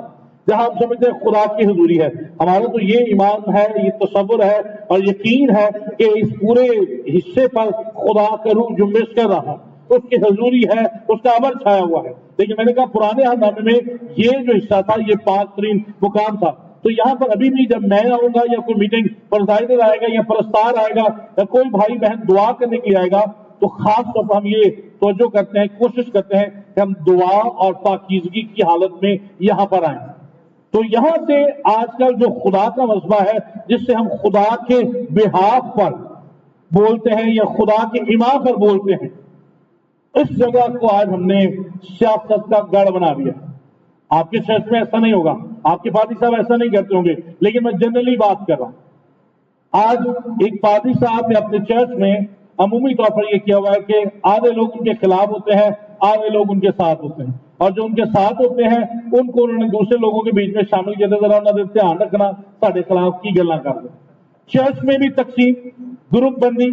जहां हम समझते हैं खुदा की हुजूरी है। हमारा तो ये ईमान है, ये तसव्वुर है और यकीन है कि इस पूरे हिस्से पर खुदा का रूह जुम्बिश कर रहा है, उसकी हुजूरी है, उसका अमर छाया हुआ है। लेकिन मैंने कहा पुराने अहदनामे में ये जो हिस्सा था ये पाक तरीन मुकाम था। तो यहाँ पर अभी भी जब मैं आऊंगा या कोई मीटिंग प्रेसिडेंट आएगा या परस्तार आएगा या कोई भाई बहन दुआ करने के लिए आएगा, तो खास तौर पर हम ये तवज्जो करते हैं, कोशिश करते हैं कि हम दुआ और पाकीज़गी की हालत में यहाँ पर आए। तो यहाँ से आजकल जो खुदा का मसबा है, जिससे हम खुदा के बिहाफ पर बोलते हैं या खुदा के इमा पर बोलते हैं, इस जगह को आज हमने सियासत का गढ़ बना दिया। आपके चर्च में ऐसा नहीं होगा, आपके पादरी साहब ऐसा नहीं करते होंगे, लेकिन मैं जनरली बात कर रहा हूं। आज एक पादरी साहब ने अपने चर्च में अमूमी तौर पर यह किया हुआ है कि आधे लोग उनके खिलाफ होते हैं, आधे लोग उनके साथ होते हैं, और जो उनके साथ होते हैं उनको उन्होंने दूसरे लोगों के बीच में शामिल किया। जरा उन्होंने ध्यान रखना, साढ़े खिलाफ की गल्ला कर दे। चर्च में भी तकसीम, ग्रुप बंदी,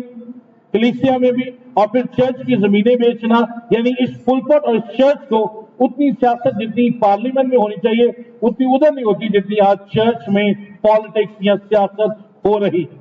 कलीसिया में भी, और फिर चर्च की जमीनें बेचना, यानी इस पुलपट और इस चर्च को उतनी सियासत जितनी पार्लियामेंट में होनी चाहिए उतनी उधर नहीं होती जितनी आज चर्च में पॉलिटिक्स या सियासत हो रही है।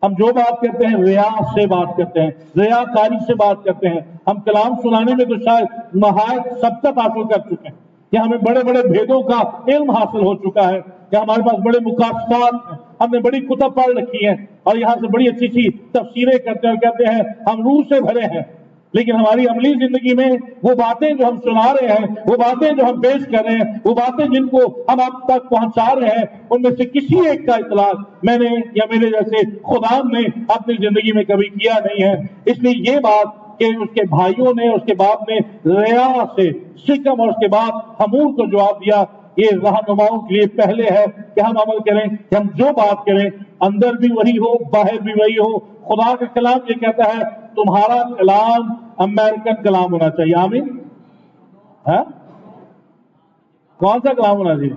हम जो बात करते हैं रिया से बात करते हैं, रियाकारी से बात करते हैं। हम कलाम सुनाने में तो शायद महारत सबक हासिल कर चुके हैं, या हमें बड़े बड़े भेदों का इल्म हासिल हो चुका है, या हमारे पास बड़े मुकाशफात हैं, हमने बड़ी कुतब पढ़ रखी है और यहाँ से बड़ी अच्छी अच्छी तफसीरें करते हैं और कहते हैं हम रूह से भरे हैं। लेकिन हमारी अमली जिंदगी में वो बातें जो हम सुना रहे हैं, वो बातें जो हम पेश कर रहे हैं, वो बातें जिनको हम आप तक पहुंचा रहे हैं, उनमें से किसी एक का इतलाक मैंने या मेरे जैसे खुदाम ने अपनी जिंदगी में कभी किया नहीं है। इसलिए ये बात कि उसके भाइयों ने, उसके बाप ने रिया से सिकम और उसके बाद हमूर को जवाब दिया, ये रहनुमाओं के लिए पहले है कि हम अमल करें, कि हम जो बात करें अंदर भी वही हो, बाहर भी वही हो। खुदा का कलाम ये कहता है तुम्हारा कलाम अमेरिकन कलाम होना चाहिए। आमीन। है कौन सा कलाम होना चाहिए?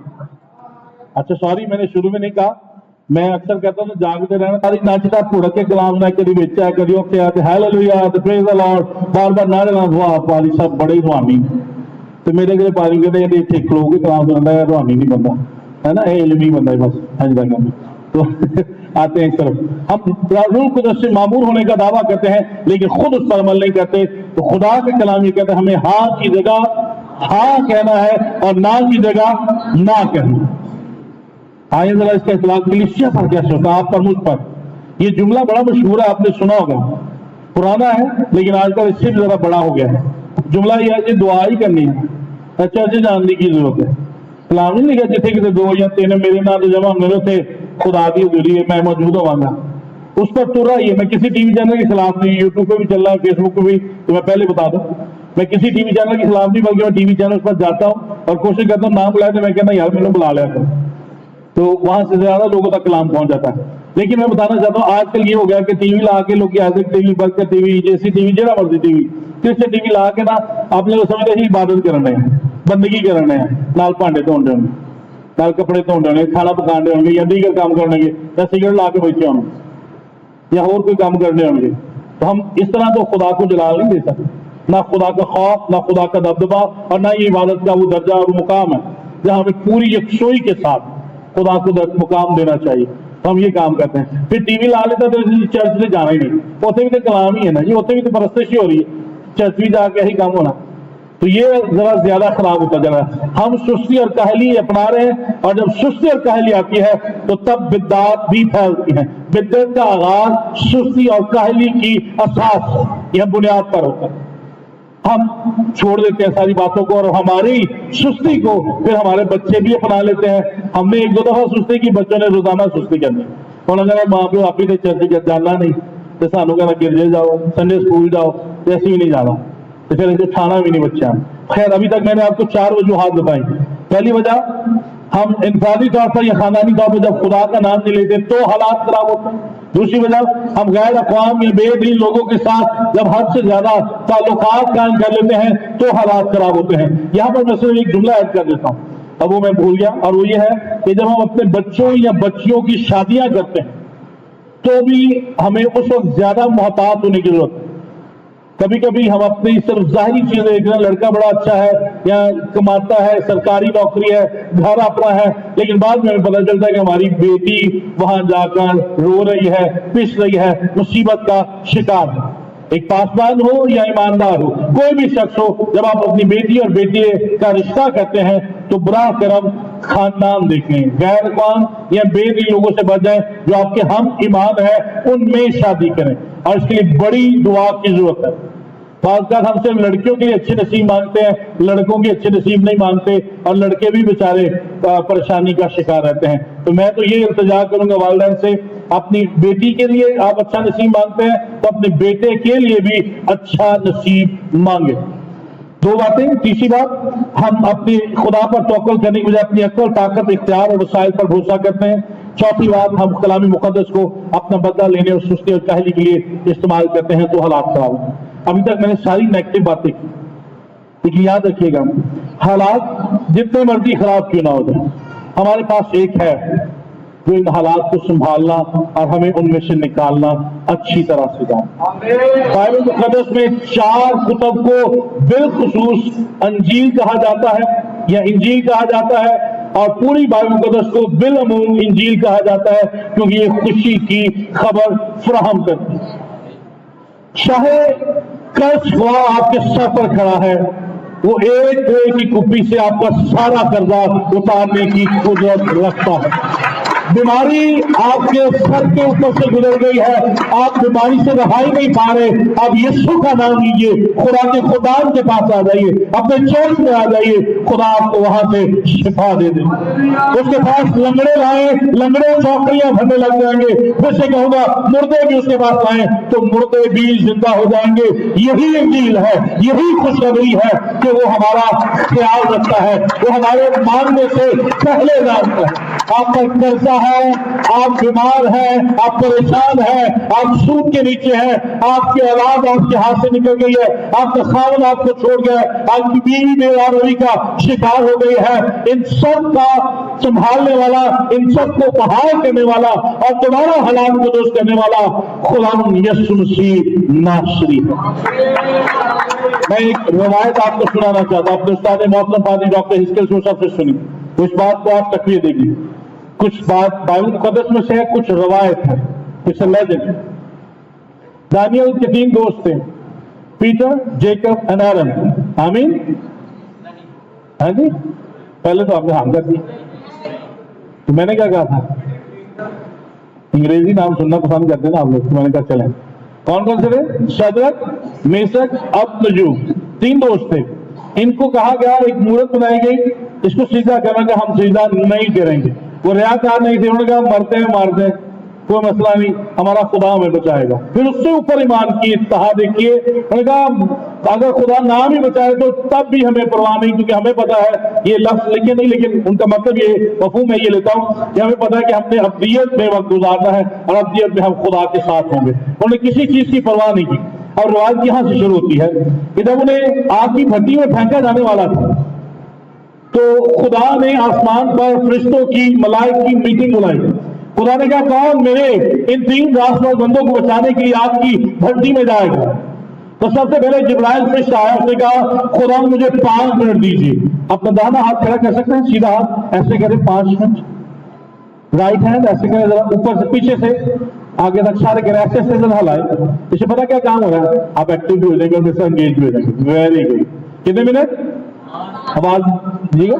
अच्छा सॉरी, मैंने शुरू में नहीं कहा। मैं अक्सर कहता हूँ जागते रहना, सारी नाचता पुड़क के कलाम ना कभी बेचा कभी हालेलुया प्रेज द लॉर्ड बार बार नारे ना। वाह पाली साहब बड़े रूहानी, तो मेरे अगले पाली कहते हैं इतने खड़ो के कलाम सुनता है, रूहानी नहीं बनता है ना, ये इल्मी बनता है बस हजदा का। तो आते हैं इस तरफ, हम रूह कुदस से मामूर होने का दावा करते हैं लेकिन खुद उस पर अमल नहीं करते। तो खुदा के कलाम ये कहते हैं हमें हाँ की जगह हाँ कहना है और ना की जगह ना कहना। आइए जरा इसका इतलाक कलीसिया पर कैसे होता है, आप पर मुझ पर। ये जुमला बड़ा मशहूर है, आपने सुना होगा, पुराना है लेकिन आजकल इससे भी जरा बड़ा हो गया है। जुमला यह है कि दुआ ही करनी है, अच्छा अच्छे जानने की जरूरत है। कलाम नहीं लिखा जिथे कितने दो या तीन मेरे नाम तो जब मेरे थे खुदा की हुजूरी है मैं मौजूद होवांगा, उस पर तुर रही है। मैं किसी टीवी चैनल के खिलाफ नहीं, यूट्यूब पे भी चल रहा है, फेसबुक पे भी, तो मैं पहले बता दूं मैं किसी टीवी चैनल के खिलाफ नहीं, बल्कि मैं टीवी चैनल पर जाता हूं और कोशिश करता हूं नाम बुलाए तो मैं कहना यार मैंने बुला लिया था, तो वहां से ज्यादा लोगों तक कलाम पहुंच जाता है। लेकिन मैं बताना चाहता हूँ आजकल ये हो गया कि टीवी ला के लोग टीवी, बर्कर टीवी, जेसी टीवी, जरा मर्जी टीवी, किसी टीवी ला के ना अपने को समझते ही इबादत करने हैं, बंदगी करने हैं, नाल भांडे धोने होंगे, नाल कपड़े धोने होंगे, खाना पकाने होंगे, या दीगर काम करने या सिगरेट ला के बैठे होंगे या और कोई काम करने होंगे। तो हम इस तरह तो खुदा को जलाल नहीं दे सकते, ना खुदा का खौफ, ना खुदा का दबदबा, और ना ये इबादत का वो दर्जा और मुकाम है जहाँ हमें पूरी यकसोई के साथ खुदा को मुकाम देना चाहिए। तो हम ये काम करते हैं। फिर टीवी ला लेता तो चर्च से जाना ही नहीं, उसे भी तो कलाम ही है ना जी, उसे भी तो परस्तिश ही हो रही है, चर्च भी जाके यही काम होना। تو یہ ذرا زیادہ خراب ہوتا جا رہا ہے. ہم سستی اور کاہلی اپنا رہے ہیں، اور جب سستی اور کاہلی آتی ہے تو تب بدعات بھی پھیلتی ہیں. بدعت کا آغاز سستی اور کاہلی کی اساس یا بنیاد پر ہوتا ہے. ہم چھوڑ دیتے ہیں ساری باتوں کو، اور ہماری سستی کو پھر ہمارے بچے بھی اپنا لیتے ہیں. ہم نے ایک دو دفعہ سستی کی، بچوں نے روزانہ سستی کرنی. انہوں نے کہا ماں پیو آپ ہی نے چرچ جانا نہیں تو سانو کہنا گرجے جاؤ، سنڈے اسکول جاؤ، جیسے بھی نہیں جانا، تو پھر ان کو کھانا بھی نہیں بچہ. خیر ابھی تک میں نے آپ کو 4 وجوہات بتائیں. پہلی وجہ، ہم انفرادی طور پر یا خاندانی طور پر جب خدا کا نام نہیں لیتے تو حالات خراب ہوتے ہیں. دوسری وجہ، ہم غیر اقوام یا بے دین لوگوں کے ساتھ جب حد سے زیادہ تعلقات قائم کر لیتے ہیں تو حالات خراب ہوتے ہیں. یہاں پر میں صرف ایک جملہ ایڈ کر دیتا ہوں، اب وہ میں بھول گیا، اور وہ یہ ہے کہ جب ہم اپنے بچوں یا بچیوں کی شادیاں کرتے ہیں تو بھی ہمیں اس وقت زیادہ محتاط ہونے کی ضرورت ہے. کبھی کبھی ہم اپنی صرف ظاہری چیزیں دیکھ رہے ہیں، لڑکا بڑا اچھا ہے یا کماتا ہے، سرکاری نوکری ہے، گھر اپنا ہے، لیکن بعد میں ہمیں پتہ چلتا ہے کہ ہماری بیٹی وہاں جا کر رو رہی ہے، پس رہی ہے، مصیبت کا شکار ہے. ایک پاسبان ہو یا ایماندار ہو، کوئی بھی شخص ہو، جب آپ اپنی بیٹی اور بیٹے کا رشتہ کرتے ہیں تو براہ کرم خاندان دیکھیں، غیر اقوام یا بے دین لوگوں سے بچ جائیں. جو آپ کے ہم ایمان ہیں ان میں شادی کریں، اور اس کے لیے بڑی دعا کی ضرورت ہے. بعض اوقات ہم صرف لڑکیوں کے لیے اچھے نصیب مانگتے ہیں، لڑکوں کے اچھے نصیب نہیں مانگتے، اور لڑکے بھی بیچارے پریشانی کا شکار رہتے ہیں. تو میں تو یہ التجا کروں گا والدین سے، اپنی بیٹی کے لیے آپ اچھا نصیب مانگتے ہیں تو اپنے بیٹے کے لیے بھی اچھا نصیب مانگے. 2 باتیں. تیسری بات، ہم اپنی خدا پر توکل کرنے کی بجائے اپنی عقل، طاقت، اختیار اور وسائل پر بھروسہ کرتے ہیں. چوتھی بات، ہم کلام مقدس کو اپنا بدلہ لینے اور سستی اور کاہلی کے لیے استعمال کرتے ہیں تو حالات خراب ہوتے ہیں. ابھی تک میں نے ساری نیگیٹو باتیں کی، لیکن یاد رکھیے گا حالات جتنے مرضی خراب کیوں نہ ہو جائیں، ہمارے پاس ایک ہے جو ان حالات کو سنبھالنا اور ہمیں ان میں سے نکالنا اچھی طرح سے جانا. بائبل مقدس میں 4 کتب کو بالخصوص انجیل کہا جاتا ہے یا انجیل کہا جاتا ہے، اور پوری بائبل مقدس کو بالعموم انجیل کہا جاتا ہے، کیونکہ یہ خوشی کی خبر فراہم کرتی ہے. چاہے قرض ہوا آپ کے سر پر کھڑا ہے، وہ ایک روئے کی کپی سے آپ کا سارا قرضہ اتارنے کی قدرت رکھتا ہے. بیماری آپ کے سر کے اوپر سے گزر گئی ہے، آپ بیماری سے رہائی نہیں پا رہے، آپ یسوع کا نام لیجیے، خدا کے خدام کے پاس آ جائیے، اپنے چرچ میں آ جائیے، خدا آپ کو وہاں سے شفا دے دے. اس کے پاس لنگڑے لائیں، لنگڑے چوکڑیاں بھرنے لگ جائیں گے. پھر سے کہوں گا، مردے بھی اس کے پاس لائیں تو مردے بھی زندہ ہو جائیں گے. یہی انجیل ہے، یہی خوشخبری ہے کہ وہ ہمارا خیال رکھتا ہے، وہ ہمارے مانگنے سے پہلے جانتا ہے. آپ کا قرضہ ہے، آپ بیمار ہیں، آپ پریشان ہیں، آپ سود کے نیچے ہیں، آپ کی اولاد آپ کے ہاتھ سے نکل گئی ہے، آپ کا خاوند آپ کو چھوڑ گیا ہے، آپ کی بیوی بے روی کا شکار ہو گئی ہے. ان سب کا سنبھالنے والا، ان سب کو بحال کرنے والا اور دوبارہ حالات کو درست کرنے والا خداوند یسوع مسیح ناصری ہے. میں ایک روایت آپ کو سنانا چاہتا ہوں، اپنے استاد محترم پادری ڈاکٹر ہسکل صاحب سے سنی. اس بات کو آپ تقویت دے گی. کچھ بات بائبل مقدس میں سے ہے، کچھ روایت ہے، کچھ لیجنڈ. دانیل کے 3 دوست تھے، پیٹر، جیکب اینڈ ایرن. آمین. ہاں جی، پہلے تو آپ نے ہاں کر دی، تو میں نے کیا کہا تھا؟ انگریزی نام سننا پسند کرتے ہیں نا آپ لوگ، تو میں نے کہا چلیں. کون کون سے تھے؟ شدرک، میشک، ابدنجو. 3 دوست تھے. ان کو کہا گیا، ایک مورت بنائی گئی، اس کو سجدہ کرنا کہ ہم سجدہ نہیں کریں گے. وہ ریاکار نہیں تھے، انہوں نے کہا مرتے ہیں مارتے ہیں، کوئی مسئلہ نہیں، ہمارا خدا ہمیں بچائے گا. پھر اس سے اوپر ایمان کی اتحاد دیکھیے، انہوں نے کہا اگر خدا نہ بھی بچائے تو تب بھی ہمیں پرواہ نہیں، کیونکہ ہمیں پتا ہے یہ لفظ لکھے نہیں، لیکن ان کا مطلب یہ مفہوم میں یہ لیتا ہوں کہ ہمیں پتا ہے کہ ہم نے ابدیت میں وقت گزارنا ہے اور ابدیت میں ہم خدا کے ساتھ ہوں گے. انہوں نے کسی چیز کی پرواہ نہیں کی. اور روایت یہاں سے شروع ہوتی ہے کہ جب انہیں آگ کی بھٹی میں پھینکا جانے والا تھا تو خدا نے آسمان پر فرشتوں کی، ملائک کی میٹنگ بلائی. خدا نے کہا کون میرے ان 3 راستے بندوں کو بچانے کے لیے آگ کی بھٹی میں جائے گا؟ تو سب سے پہلے جبرائیل فرشتہ آیا، اس نے کہا خدا مجھے 5 منٹ دیجیے. اپنا دانا ہاتھ کھڑا کر سکتے ہیں، سیدھا ہاتھ ایسے کریں 5 منٹ، رائٹ ہینڈ ایسے کریں، ذرا اوپر سے پیچھے سے آگے تک سارے کریں، ایسے ذرا ہلائے. اسے پتا کیا کام ہو رہا ہے؟ آپ ایکٹیو بھی ہو جائیں گے اور انگیج بھی ہو جائیں گے. Very good. कितने मिनट? आवाज दीजिएगा।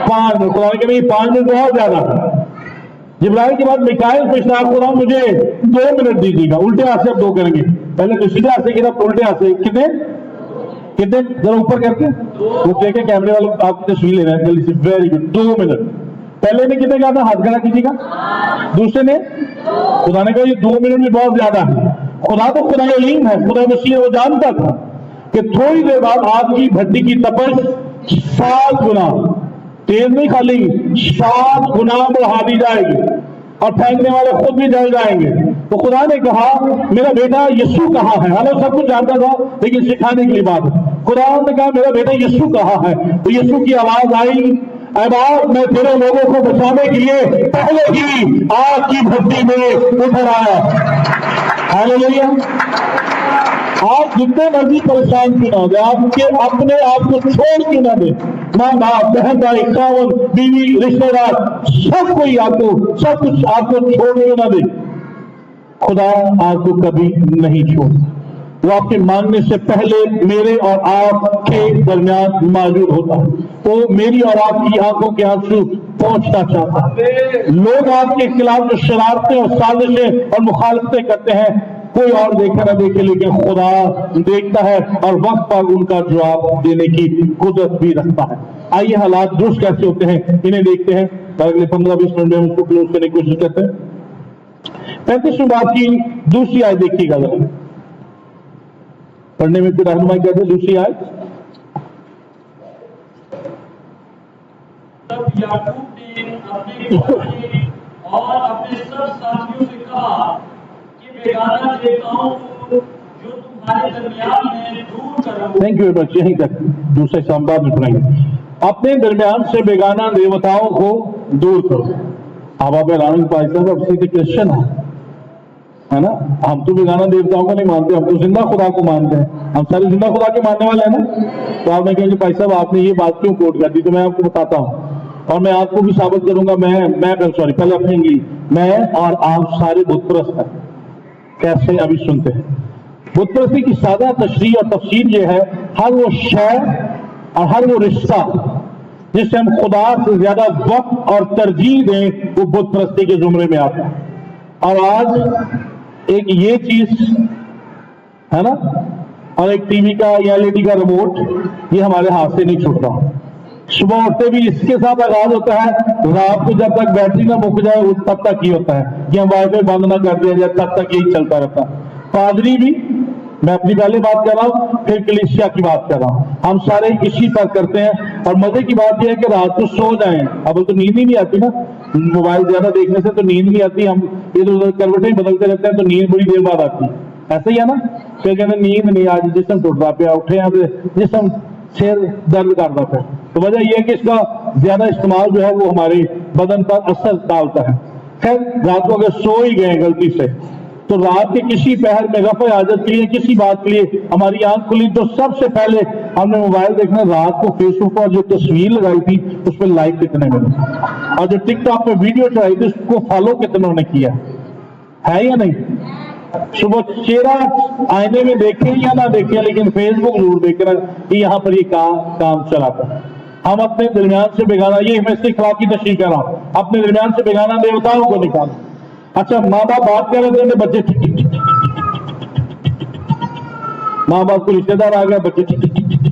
5 मिनट। खुदा ने कहा 5 मिनट बहुत ज्यादा है। जिब्राइल के बाद मिकाइल फरिश्ता, खुदा मुझे 2 मिनट दीजिएगा। उल्टे हाथ से आप 2 करेंगे, पहले तो सीधे हाथ से किया, उल्टे हाथ से कितने कितने जरा ऊपर करके वो देखे कैमरे वाले आपकी तस्वीर ले रहे हैं जल्दी से। Very good. 2 मिनट। पहले ने कितने कहा था? हाथ खड़ा कीजिएगा। दूसरे ने? खुदा ने कहा ये 2 मिनट भी बहुत ज्यादा है। खुदा तो खुदा अलीम है, खुदा मसीह वो जानता था कि थोड़ी देर बाद आग की भट्टी की तपश 7 गुना, तेज नहीं खाली, 7 गुना बढ़ा दी जाएगी और फेंकने वाले खुद भी जल जाएंगे। तो खुदा ने कहा मेरा बेटा यीशु कहाँ है? हालांकि सब कुछ जानता था लेकिन सिखाने के लिए बात है। खुदा ने कहा मेरा बेटा यीशु कहाँ है? तो यीशु की आवाज आई, अब मैं तेरे लोगों को बचाने के लिए पहले ही आग की भट्टी में उतर आया। हालेलुया। आप जितने मर्जी परेशान क्यों ना हो जाए, आपके अपने आप को छोड़ क्यों ना दे, माँ बाप, बहन भाई, खावन, बीवी, रिश्तेदार, सब कोई आपको, सब कुछ आपको छोड़ क्यों ना दे, खुदा आपको कभी नहीं छोड़। वो आपके मांगने से पहले मेरे और आपके दरमियान मौजूद होता है। वो मेरी और आपकी आंखों के आंसू पहुंचना चाहता है। लोग आपके खिलाफ जो शरारतें और साजिशें और मुखालफतें करते हैं, कोई और देखे ना देखे लेकिन खुदा देखता है और वक्त पर उनका जवाब देने की कुदरत भी रखता है। आइए हालात दुरुस्त कैसे होते हैं इन्हें देखते हैं। अगले 15-20 मिनट में हम उसको क्लोज करने की कोशिश करते हैं। 35वीं बात की दूसरी आयत देखिएगा, पढ़ने में कोई रहनुमाई करते। दूसरी आयत, तब याकूब ने अपने घोड़े और अपने सब साथियों से कहा कि बेगाना देवताओं को जो तुम्हारे दरमियान है दूर करो। थैंक यू बच्चे, यहीं तक दूसरे संवाद में पढ़ेंगे। अपने दरमियान से बेगाना देवताओं को दूर करो। अब आप हैरान पाकिस्तान अब सीधे क्रिश्चियन है ना। हम तो बेगाना देवताओं को नहीं मानते, हम तो जिंदा खुदा को मानते हैं। हम सारे जिंदा खुदा के मानने वाले हैं ना। तो आपने कहा भाई साहब आपने ये बात क्यों कोट कर दी? तो मैं आपको बताता हूँ और मैं आपको भी साबित करूंगा। मैं सॉरी पहले अपनी इंग्लिश, मैं और आप सारे बुतप्रस्त हैं। कैसे? अभी सुनते हैं। बुतप्रस्ती की सादा तशरीह और तफसीर ये है, हर वो शय और हर वो रिश्ता जिससे हम खुदा से ज्यादा वक्त और तरजीह दें, वो बुतप्रस्ती के जुमरे में आता है। और आज एक ये चीज है ना, और एक टीवी का या एलईडी का रिमोट, ये हमारे हाथ से नहीं छूटता। सुबह उठते भी इसके साथ आगाज होता है, रात को जब तक बैटरी ना मुक जाए तब तक ही होता है कि हम वाईफाई बंद ना कर दिया जाए, तब तक यही चलता रहता है। पादरी भी, मैं अपनी पहले बात कर रहा हूं फिर कलीसिया की बात कर रहा हूं, हम सारे इसी पर करते हैं। और मजे की बात यह है कि रात को सो जाएं, अब तो नींद ही नहीं आती ना, मोबाइल ज्यादा देखने से तो नींद नहीं आती, हम इधर उधर करवटें बदलते रहते हैं तो नींद बड़ी देर बाद आती है। ऐसा ही है ना। फिर कहते नींद नहीं, आज जिसम टूटता पे उठे हैं तो जिसम सिर दर्द करता पे। तो वजह यह है कि इसका ज्यादा इस्तेमाल जो है वो हमारे बदन पर असर डालता है। खैर रात को अगर सो ही गए गलती से, तो रात के किसी पहर में रफ़े आदत के लिए, किसी बात के लिए हमारी आंख खुली तो सबसे पहले हमने मोबाइल देखना, रात को फेसबुक पर जो तस्वीर लगाई थी उस पर लाइक कितने मिले, और जो टिकटॉक पे वीडियो चढ़ाई थी उसको फॉलो कितनों ने किया है या नहीं। सुबह चेहरा आईने में देखें या ना देखें, लेकिन फेसबुक जरूर देख रहा कि यहाँ पर ये काम चलाता है। हम अपने दरमियान से बेगाना, ये मैं इसके खिलाफ की तशरीह कर रहा हूँ, अपने दरमियान से बेगाना देवताओं को निकाल। अच्छा, माँ बाप बात कर रहे थे, बच्चे टिक टिक टिक टिक, माँ बाप को रिश्तेदार आ गया, बच्चे टिक टिक टिक टिक,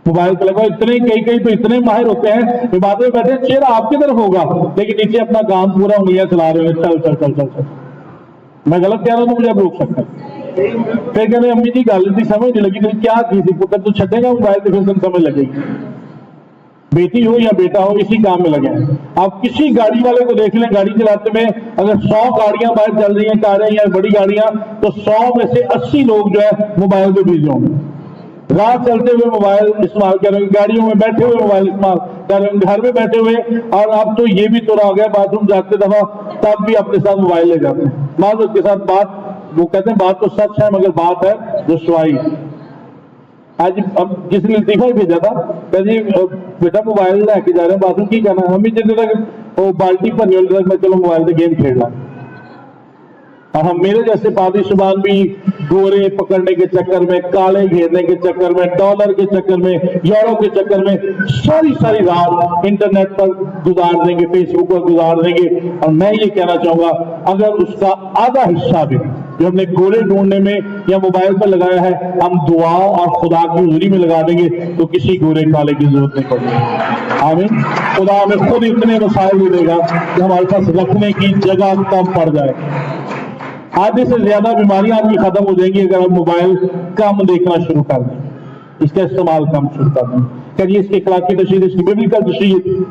मोबाइल पे लगा। इतने कई तो इतने माहिर होते हैं कि बाद में बैठे, चेहरा आपकी तरफ होगा लेकिन नीचे अपना काम पूरा उंगलियां चला रहे हैं, चल चल चल चल चल। मैं गलत कह रहा हूं तो मुझे आप रोक सकते हैं। फिर कहते अम्मी जी गल नहीं समझ नहीं लगी, तो क्या थी पुत्र तू छेगा मोबाइल तो फिर समझ लगेगी। बेटी हो या बेटा हो, इसी काम में लगे हैं। आप किसी गाड़ी वाले को देख लें, गाड़ी चलाते में अगर 100 गाड़ियां बाहर चल रही हैं, कारें या बड़ी गाड़ियां, तो 100 में से 80 लोग जो है मोबाइल पे बिजी होंगे। राह चलते हुए मोबाइल इस्तेमाल कर रहे हैं, गाड़ियों में बैठे हुए मोबाइल इस्तेमाल कर रहे हैं, घर में बैठे हुए, और अब तो ये भी तो रह गया बाथरूम जाते दफा तब भी अपने साथ मोबाइल ले जाते हैं। माँ के साथ बात, वो कहते हैं बात तो सच है मगर बात है रसवाई। आज अब किसी ने लतीफा ही भेजा था, कहते बेटा मोबाइल लेके जा रहे हैं बाथरूम, की कहना हमें जितने तक वो बाल्टी भरने वाले तक मैं चलो मोबाइल से गेम खेल रहा। اور ہم میرے جیسے پادری شبان بھی گورے پکڑنے کے چکر میں، کالے گھیرنے کے چکر میں، ڈالر کے چکر میں، یورو کے چکر میں ساری رات انٹرنیٹ پر گزار دیں گے، فیس بک پر گزار دیں گے. اور میں یہ کہنا چاہوں گا اگر اس کا آدھا حصہ بھی جو ہم نے گورے ڈھونڈنے میں یا موبائل پر لگایا ہے ہم دعا اور خدا کی حضوری میں لگا دیں گے تو کسی گورے کالے کی ضرورت نہیں پڑے گی. آمین. خدا ہمیں خود اتنے وسائل دے گا کہ ہمارے پاس رکھنے کی جگہ کم پڑ جائے. آدھے سے زیادہ بیماریاں آپ کی ختم ہو جائیں گی اگر ہم موبائل کم دیکھنا شروع کر دیں، اس کا استعمال کم شروع کر دیں. کہ اس کے خلاف کی تشریح، اس کی بیبلیکل تشریح.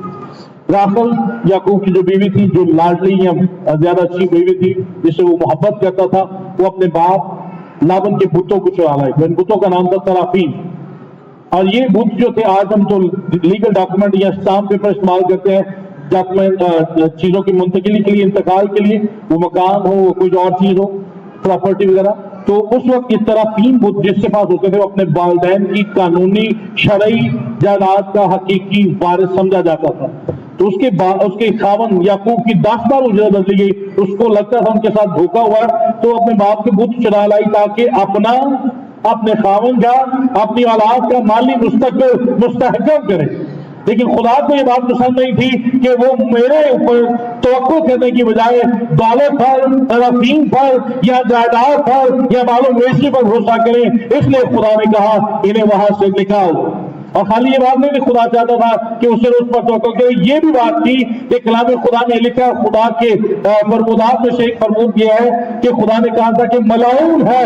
راحیل یعقوب کی جو بیوی تھی، جو لاڈلی یا زیادہ اچھی بیوی تھی جس سے وہ محبت کرتا تھا، وہ اپنے باپ لابن کے بتوں کو چرا لائی. ان بتوں کا نام تھا ترافیم. اور یہ بت جو تھے آج ہم تو لیگل ڈاکومنٹ یا اسٹامپ پیپر استعمال کرتے ہیں ڈاکومنٹ چیزوں کی منتقلی کے لیے، انتقال کے لیے، وہ مکان ہو وہ کوئی اور چیز ہو پراپرٹی وغیرہ. تو اس وقت اس طرح 3 بت جس کے پاس ہوتے تھے وہ اپنے والدین کی قانونی شرعی جائیداد کا حقیقی وارث سمجھا جاتا تھا. تو اس کے خاوند یعقوب کی 10 بار اجرت بدلی گئی. اس کو لگتا تھا ان کے ساتھ دھوکا ہوا تو اپنے باپ کے بت چرا لائی تاکہ اپنے خاوند کا، اپنی اولاد کا مالی مستقبل مستحکم کرے. لیکن خدا کو یہ بات پسند نہیں تھی کہ وہ میرے اوپر توقع کرنے کی بجائے دولت پر، ترافیم پر یا جائیداد پر یا مال و مویشی پر بھروسہ کریں. اس لیے خدا نے کہا انہیں وہاں سے نکال. اور خالی یہ بات نہیں کہ خدا چاہتا تھا کہ اسے اس پر توقع کرے، یہ بھی بات تھی کہ کلام خدا میں لکھا، خدا کے فرمودات میں سے ایک فرمود یہ ہے کہ خدا نے کہا تھا کہ ملعون ہے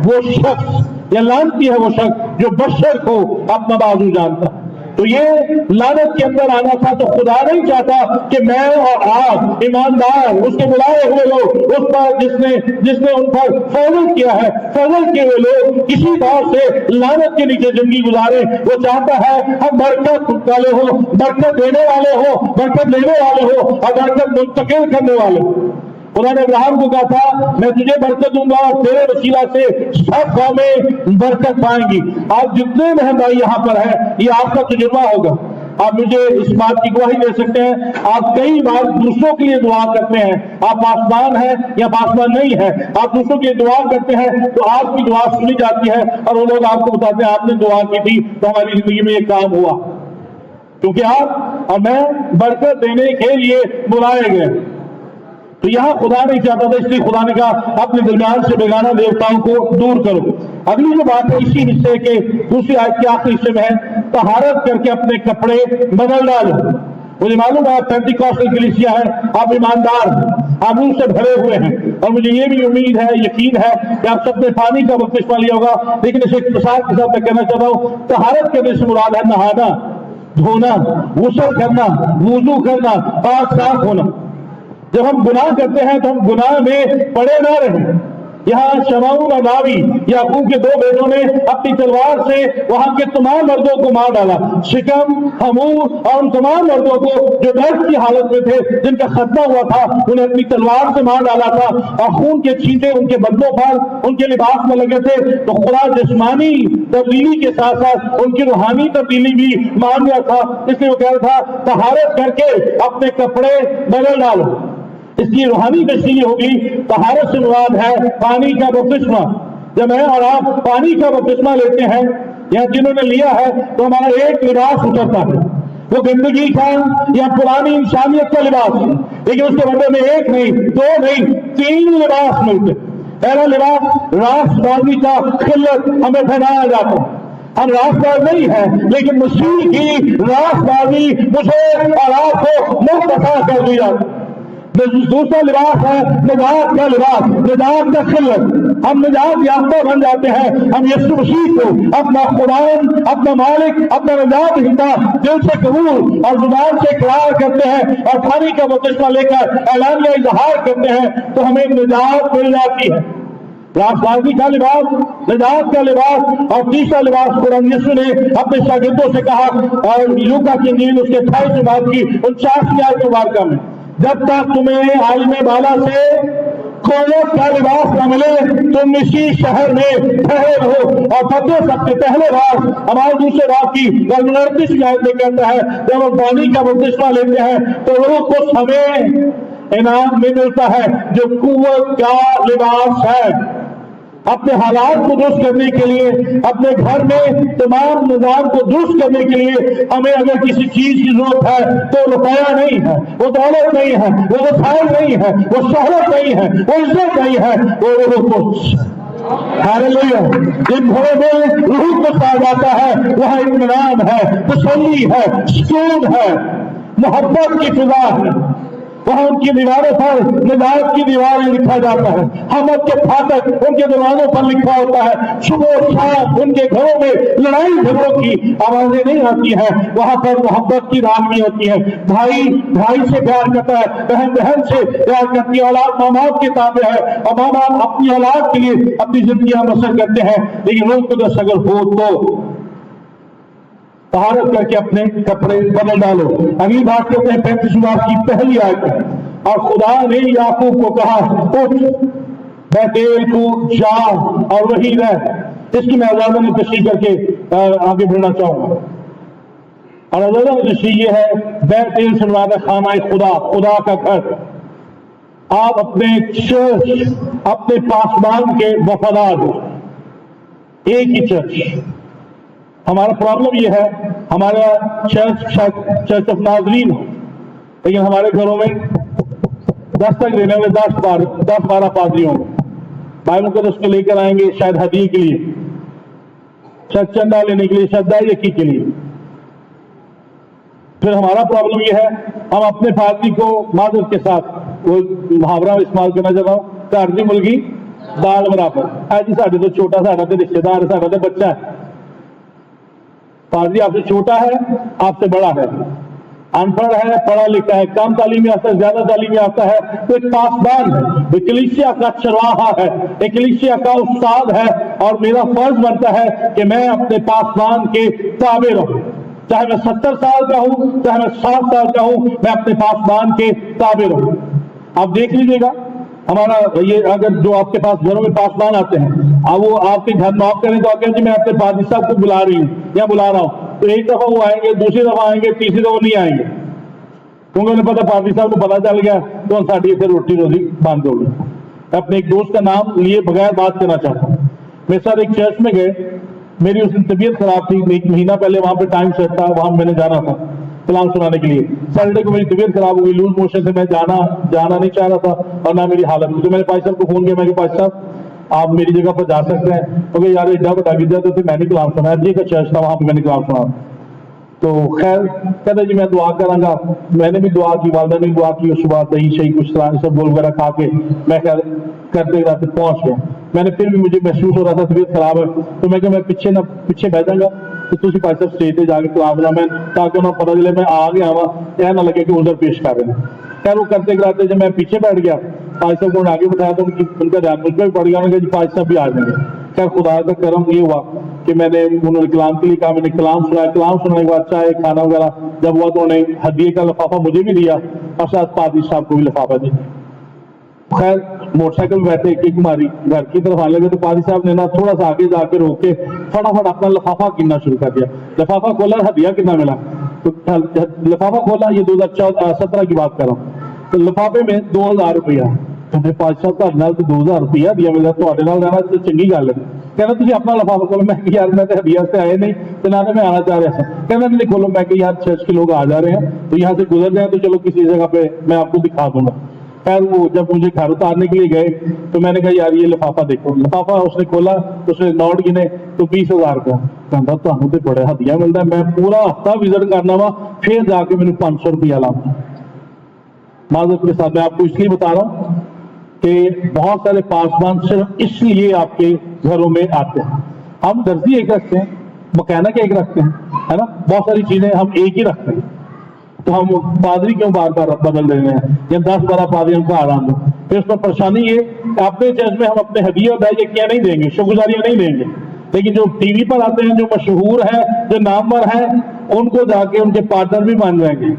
وہ شخص یا لعنتی ہے وہ شخص جو بشر کو اپنا بازو جانتا. تو یہ لعنت کے اندر آنا تھا. تو خدا نہیں چاہتا کہ میں اور آپ ایماندار اس کے بلائے ہوئے لوگ اس پر جس نے ان پر فضل کیا ہے، فضل کیے ہوئے لوگ کسی طور سے لعنت کے نیچے زندگی گزارے. وہ چاہتا ہے ہم برکت والے ہو، برکت دینے والے ہو، برکت لینے والے ہو اور برکت منتقل کرنے والے ہو. خدا نے ابراہیم کو کہا تھا میں تجھے برکت دوں گا اور تیرے وسیلہ سے سب قومیں برکت پائیں گی. آپ جتنے مہمائی یہاں پر ہے یہ آپ کا تجربہ ہوگا. آپ مجھے اس بات کی گواہی دے سکتے ہیں آپ کئی بار دوسروں کے لیے دعا کرتے ہیں، آپ پاسبان ہیں یا پاسبان نہیں ہے، آپ دوسروں کے لیے دعا کرتے ہیں تو آپ کی دعا سنی جاتی ہے اور وہ لوگ آپ کو بتاتے ہیں آپ نے دعا کی تھی تو ہماری زندگی میں یہ کام ہوا، کیونکہ آپ اور میں برکت دینے کے لیے بلائے گئے. تو یہاں خدا نہیں چاہتا تھا، اس لیے خدا نے کہا اپنے درمیان سے بیگانہ دیوتاؤں کو دور کرو. اگلی جو بات ہے اسی حصے کے دوسری آیت کے آخری حصے میں ہے طہارت کر کے اپنے کپڑے بدل ڈالو. مجھے معلوم ہے پینٹیکوسٹل کلیسیا ہے، آپ ایماندار ہیں، آپ روح سے بھرے ہوئے ہیں اور مجھے یہ بھی امید ہے، یقین ہے کہ آپ سب نے پانی کا بپتسمہ لیا ہوگا. لیکن اسے اختصار کے ساتھ میں کہنا چاہتا ہوں طہارت کرنے سے مراد ہے نہانا، دھونا، غسل کرنا، وضو کرنا، پاک صاف ہونا. جب ہم گناہ کرتے ہیں تو ہم گناہ میں پڑے نہ رہیں. یہاں شمعون اور لاوی یعقوب کے 2 بیٹوں نے اپنی تلوار سے وہاں کے تمام مردوں کو مار ڈالا. شکم، حمور اور ان تمام مردوں کو جو درد کی حالت میں تھے، جن کا ختمہ ہوا تھا، انہیں اپنی تلوار سے مار ڈالا تھا اور خون کے چھینٹے ان کے بدنوں پر، ان کے لباس میں لگے تھے. تو خدا جسمانی تبدیلی کے ساتھ ساتھ ان کی روحانی تبدیلی بھی مان لیا تھا. اس لیے وہ کہہ رہا تھا طہارت کر کے اپنے کپڑے بدل ڈالو. اس کی روحانی تشریح ہوگی. طہارت سے مراد ہے پانی کا بپتسمہ. جب میں اور آپ پانی کا بپتسمہ لیتے ہیں یا جنہوں نے لیا ہے تو ہمارا ایک لباس اترتا ہے، وہ گندگی کا یا پرانی انسانیت کا لباس ہے. لیکن اس کے بدلے میں 1 نہیں، 2 نہیں، 3 لباس ملتے. پہلا لباس راست بازی کا خلت ہمیں پہنایا جاتا ہے. ہم راست باز نہیں ہیں لیکن مسیح کی راست بازی مجھے اور آپ کو مفت عطا کر دی جاتی ہے. دوسرا لباس ہے نجات کا لباس، نجات کا خلت. ہم نجات یافتہ بن جاتے ہیں. ہم یسوع مسیح کو اپنا خدا، اپنا مالک، اپنا نجات دہندہ دل سے قبول اور زبان سے اقرار کرتے ہیں اور پانی کا بپتسمہ لے کر اعلانیہ اظہار کرتے ہیں تو ہمیں نجات مل جاتی ہے. راست بازی کا لباس، نجات کا لباس. اور تیسرا لباس قرآن یسوع نے اپنے شاگردوں سے کہا اور لوکا کی انجیل اس کے 28 باب کی 49 آیت مبارکہ میں جب تک تمہیں عالم بالا سے قوت کا لباس نہ ملے تم اسی شہر میں ٹھہرے رہو. اور فتح سب سے پہلے راز ہمارے دوسرے راز کی 39 آیت میں کہتا ہے جب ہم پانی کا بپتسمہ لیتے ہیں تو روح کو ہمیں इनाम में मिलता है जो कुव्वत का लिबास है। अपने हालात को दुरुस्त करने के लिए, अपने घर में तमाम निजाम को दुरुस्त करने के लिए हमें अगर किसी चीज की जरूरत है तो रुपया नहीं है, वो दौलत नहीं है, वो वसाइल नहीं है, वो शोहरत नहीं है, वो इज्जत नहीं है, वो कुछ हालेलुया। जिन घरों में रूह को पाया जाता है वहां इत्मीनान है, तसल्ली है, सुकून है, मोहब्बत की फिजा है। वहां उनकी दीवारों पर निजात की दीवारें लिखा जाता है, हमद के फाटक उनके दरवाजों पर लिखा होता है। सुबह शाम उनके घरों में लड़ाई झगड़ों की आवाजें नहीं आती हैं, वहां पर मोहब्बत की रागनी होती है। भाई भाई से प्यार करता है, बहन बहन से प्यार करती है, औलाद माँ बाप के ताबे है और माँ बाप अपनी औलाद के लिए अपनी जिंदगियां बसर करते हैं। लेकिन रोज कुदस अगर हो तो तहारत करके अपने कपड़े बदल डालो। अगली बात कहते हैं 35 की पहली आयत, और खुदा ने याकूब को कहा उठ बैतेल को जा और वही रह। इसकी मैं अज़ादा में तशरीह करके आगे बढ़ना चाहूंगा। और अज़ादा में तशरीह ये है, बैतेल से मुराद खाना खुदा, खुदा का घर। आप अपने चर्च, अपने पासबान के वफादार हो, एक ही चर्च। हमारा प्रॉब्लम ये है, हमारा चर्च ऑफ नाज़रीन हो, लेकिन हमारे घरों में दस्तक देने वाले 10-12 पादरी होंगे। बाइबल को उसको लेकर आएंगे शायद हदिये के लिए, शायद चंदा लेने के लिए, शायद दायकी के लिए। फिर हमारा प्रॉब्लम ये है, हम अपने पादरी को माजर के साथ, वो मुहावरा इस्तेमाल करना चाहता हूँ, तारजी मुर्गी दाल बराबर। आज साढ़े तो छोटा, साढ़ा तो रिश्तेदार है, साढ़ा तो बच्चा है। पादरी आपसे छोटा है, आपसे बड़ा है, अनपढ़ है, पढ़ा लिखा है, कम तालीम याफ्ता है, ज्यादा तालीम याफ्ता है, तो एक पासबान है, कलीसिया का चरवाहा है, एक कलीसिया का उस्ताद है। और मेरा फर्ज बनता है कि मैं अपने पासबान के ताबे रहूं, चाहे मैं 70 साल का हूं, चाहे मैं 60 साल का हूं, मैं अपने पासबान के ताबे रहूं। आप देख लीजिएगा, हमारा ये अगर जो आपके पास घरों में पासबान आते हैं, अब वो आपके घर माफ करें तो आप कहें जी मैं अपने पादरी साहब को बुला रही हूँ या बुला रहा हूँ, तो एक दफा वो आएंगे, दूसरी दफा आएंगे, तीसरी दफा नहीं आएंगे, क्योंकि उन्हें पता पादरी साहब को पता चल गया तो साड़ी फिर रोटी रोजी बंद होगी। मैं अपने एक दोस्त का नाम लिए बगैर बात करना चाहता हूँ। मेरे साथ एक चर्च में गए, मेरी उस दिन तबीयत खराब थी, 1 महीना पहले वहां पे टाइम सेट था, वहां मैंने जाना था कलाम सुनाने के लिए। सैटरडे को मेरी तबीयत खराब हो गई, लूज मोशन से मैं जाना नहीं चाह रहा था और ना मेरी हालत थी। तो मैंने भाई साहब को फोन किया, मैं भाई साहब आप मेरी जगह पर जा सकते हैं? तो यार एडा बड़ा गिरजा तो मैंने कलाम सुना, जी का चर्च था, वहां पर मैंने कलाम सुना। तो खैर कहते जी मैं दुआ करांगा। मैंने भी दुआ की, वालदा ने दुआ की, उसके बाद दही शही कुछ तरह सब बोल वगैरह खा के मैं खैर करते करते पहुंच गया। मैंने फिर भी मुझे महसूस हो रहा था तबीयत खराब है, तो मैं क्या मैं पीछे बैठांगा तो तुम भाई साहब स्टेज पे जाके कलाम सुना मैं, ताकि उन्हें पता चले मैं आ गया वहां, यह ना लगे कि उधर पेश कर रहे हैं। खैर वो करते कराते जब मैं पीछे बैठ गया, भाई साहब को आगे बिठाया तो उनका ध्यान मुझ पर भी पड़ गया। उन्होंने कहा भाई साहब भी आ जाएंगे। खैर खुदा का करम ये हुआ कि मैंने उन्होंने कलाम के लिए कहा, मैंने कलाम सुनाया। कलाम सुनाने के बाद चाय खाना वगैरह जब हुआ तो उन्होंने हदिये का लिफाफा मुझे भी दिया और साथ पादरी साहब को भी लिफाफा दिया। खैर मोटरसाइकिल में बैठे एक हमारी घर की तरफ आने लगे तो पादरी साहब ने ना थोड़ा सा आगे जाके रोक के फटाफट अपना लिफाफा गिनना शुरू कर दिया। लिफाफा खोला, हदिया कितना मिला, तो लिफाफा खोला, ये 2017 की बात कर रहा हूँ। तो लिफाफे में 2000 रुपया, तो पादरी साहब का नाल तो 2000 रुपया दिया मिला, तो रहना तो चंगी गल है। कहना तुम अपना लिफाफा खोलो। मैं यार मैं तो हदिया से आए नहीं, तो ना मैं आना चाह रहा था। कहना नहीं खोलो। मैं यार चर्च के लोग आ जा रहे हैं तो यहाँ से गुजर जाए तो चलो किसी जगह पे मैं आपको दिखा दूंगा। खैर वो जब मुझे घर उतारने के लिए गए तो मैंने कहा यार ये लिफाफा देखो। लिफाफा उसने खोला तो उसने नोट गिने तो 20,000 का। कहता तुहानू तो बड़ा हदिया मिलता, मैं पूरा हफ्ता विजिट करना वा फिर जाके मैंने 500 रुपया लाऊंगा। माजरत के साथ मैं आपको इसलिए बता रहा हूँ कि बहुत सारे पासबान सिर्फ इसलिए आपके घरों में आते हैं। हम दर्जी एक रखते हैं, मकैनिक एक रखते हैं, है ना, बहुत सारी चीजें हम एक ही रखते हैं, तो हम पादरी क्यों बार बार बदल रहे हैं या 10-12 पादरी हमको आराम दो। फिर उस पर परेशानी ये, अपने चर्च में हम अपने हदिये और दायकियां नहीं देंगे, शुक्रगुजारियां नहीं देंगे, लेकिन जो टीवी पर आते हैं, जो मशहूर है, जो नामवर है, उनको जाके उनके पार्टनर भी मान जाएंगे।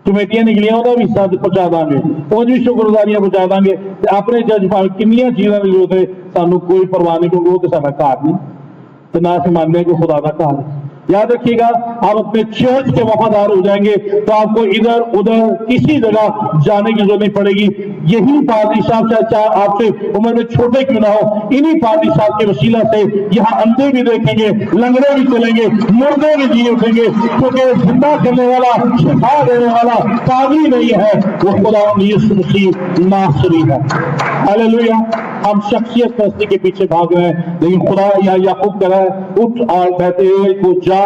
कमेटियां निकलियां उन्हें भी हिस्सा पहुंचा देंगे, उन भी शुक्रगुजारियां पहुंचा देंगे। अपने चर्च भाव किन्नियां चीज़ों की जरूरत है, सानू कोई परवाह नहीं, क्योंकि वो तो साडा घर नहीं, तो ना असीं मानते कि खुदा का घर है। याद रखिएगा, आप अपने चर्च के वफादार हो जाएंगे तो आपको इधर उधर किसी जगह जाने की जरूरत नहीं पड़ेगी। यही पादरी साहब चाहे आपसे उम्र में छोटे क्यों ना हो, इन्हीं पादरी साहब के वसीला से यहाँ अंधे भी देखेंगे, लंगड़े भी चलेंगे, मुर्दे भी जी उठेंगे, क्योंकि जिंदा करने वाला, शिफा देने वाला पादरी नहीं है, वो खुदा यीशु मसीह नासरी है। हालेलुया। हम शख्सियत परस्ती के पीछे भाग रहे हैं, लेकिन खुदा या याकूब कह रहा है, उठ और बैतएल को जा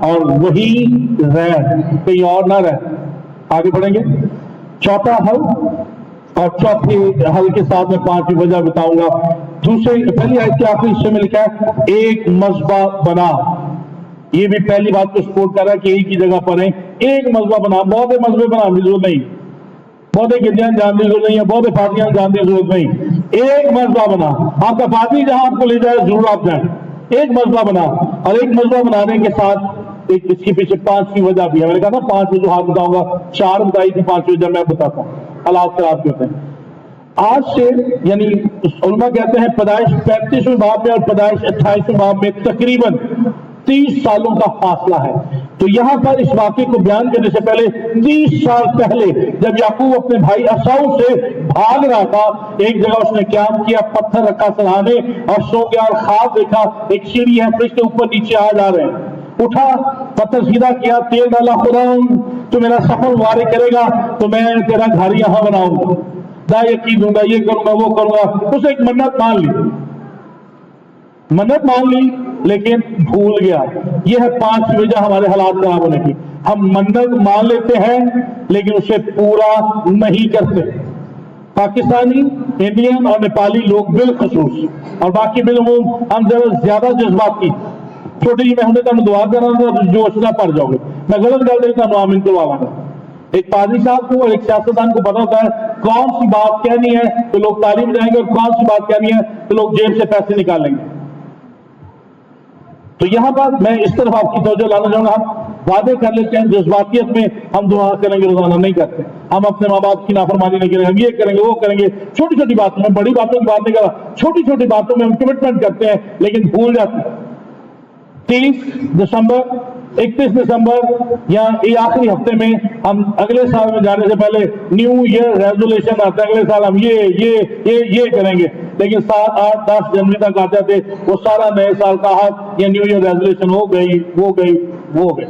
और वही रह, कहीं और ना रह। आगे बढ़ेंगे। चौथा हल, और चौथे हल के साथ मैं 5वीं वजह बताऊंगा। पहली आयत के आखिरी हिस्से में लिखा है, एक मज़बा बना। ये भी पहली बात को सपोर्ट कर रहा है कि एक ही जगह पर है, एक मज़बा बना। बहुत मज़बे बनाने की जरूरत नहीं, बहुत गिरजान जानने की जरूरत नहीं है, बहुत फातियां जानने की जरूरत नहीं। एक मज़बा बना। आपका फाती जहां आपको ले जाए जरूर आप जाए। एक मज़बा बना, और एक मज़बा बनाने के साथ एक इसके पीछे 5वीं वजह भी है। मैंने कहा था 5 वजूहात बताऊंगा, 4 बताई थी, 5वीं वजह मैं बताता हूँ। हालात खराब होते हैं आज से, यानी उलमा कहते हैं पैदाइश 35वें बाब में और पैदाइश 28वें बाब में तकरीबन 30 सालों का फासला है। तो यहां पर इस वाक़े को बयान करने से पहले 30 साल पहले जब याकूब अपने भाई असाऊ से भाग रहा था, एक जगह उसने क़याम किया, पत्थर रखा सराहने और सो गया, और ख्वाब देखा एक सीढ़ी है, फरिश्ते ऊपर नीचे आ जा रहे हैं। उठा, पत्थर सीधा किया, तेल डाला, खुदा तो मेरा सफर वारे करेगा तो मैं तेरा घर यहां बनाऊंगा, दायकी दूंगा, ये करूंगा, वो करूंगा। उसे एक मन्नत मान ली, लेकिन भूल गया। यह है 5वीं वजह हमारे हालात खराब होने की। हम मन्नत मान लेते हैं लेकिन उसे पूरा नहीं करते। पाकिस्तानी, इंडियन और नेपाली लोग बिलखसूस, और बाकी बिलूम हम जरा ज्यादा जज्बाती। छोटी जी मैं हमने तुम दुआ करना जोश ना पड़ जाओगे, मैं गलत गल नहीं तुम आमीन करवाऊंगा। एक पादरी साहब को और एक सियासतदान को पता होता है कौन सी बात कहनी है तो लोग ताली बजाएंगे, और कौन सी बात कहनी है तो लोग जेब से पैसे निकालेंगे। तो यहां पर मैं इस तरफ आपकी तवज्जो लाना चाहूंगा। हम वादे कर लेते हैं, जज्बातियत में हम दुआ करेंगे, रोजाना नहीं करते। हम अपने माँ बाप की नाफरमानी नहीं करेंगे, हम ये करेंगे, वो करेंगे। छोटी छोटी बातों में, बड़ी बातों की बात नहीं कर रहा, छोटी छोटी बातों में हम कमिटमेंट करते हैं लेकिन भूल जाते हैं। 30 दिसंबर, 31 दिसंबर या ये आखिरी हफ्ते में हम अगले साल में जाने से पहले न्यू ईयर रेजोल्यूशन आता है, अगले साल हम ये करेंगे, लेकिन 7, 8, 10 जनवरी तक आ जाते, वो सारा नए साल का हाथ या न्यू ईयर रेजोल्यूशन हो गई।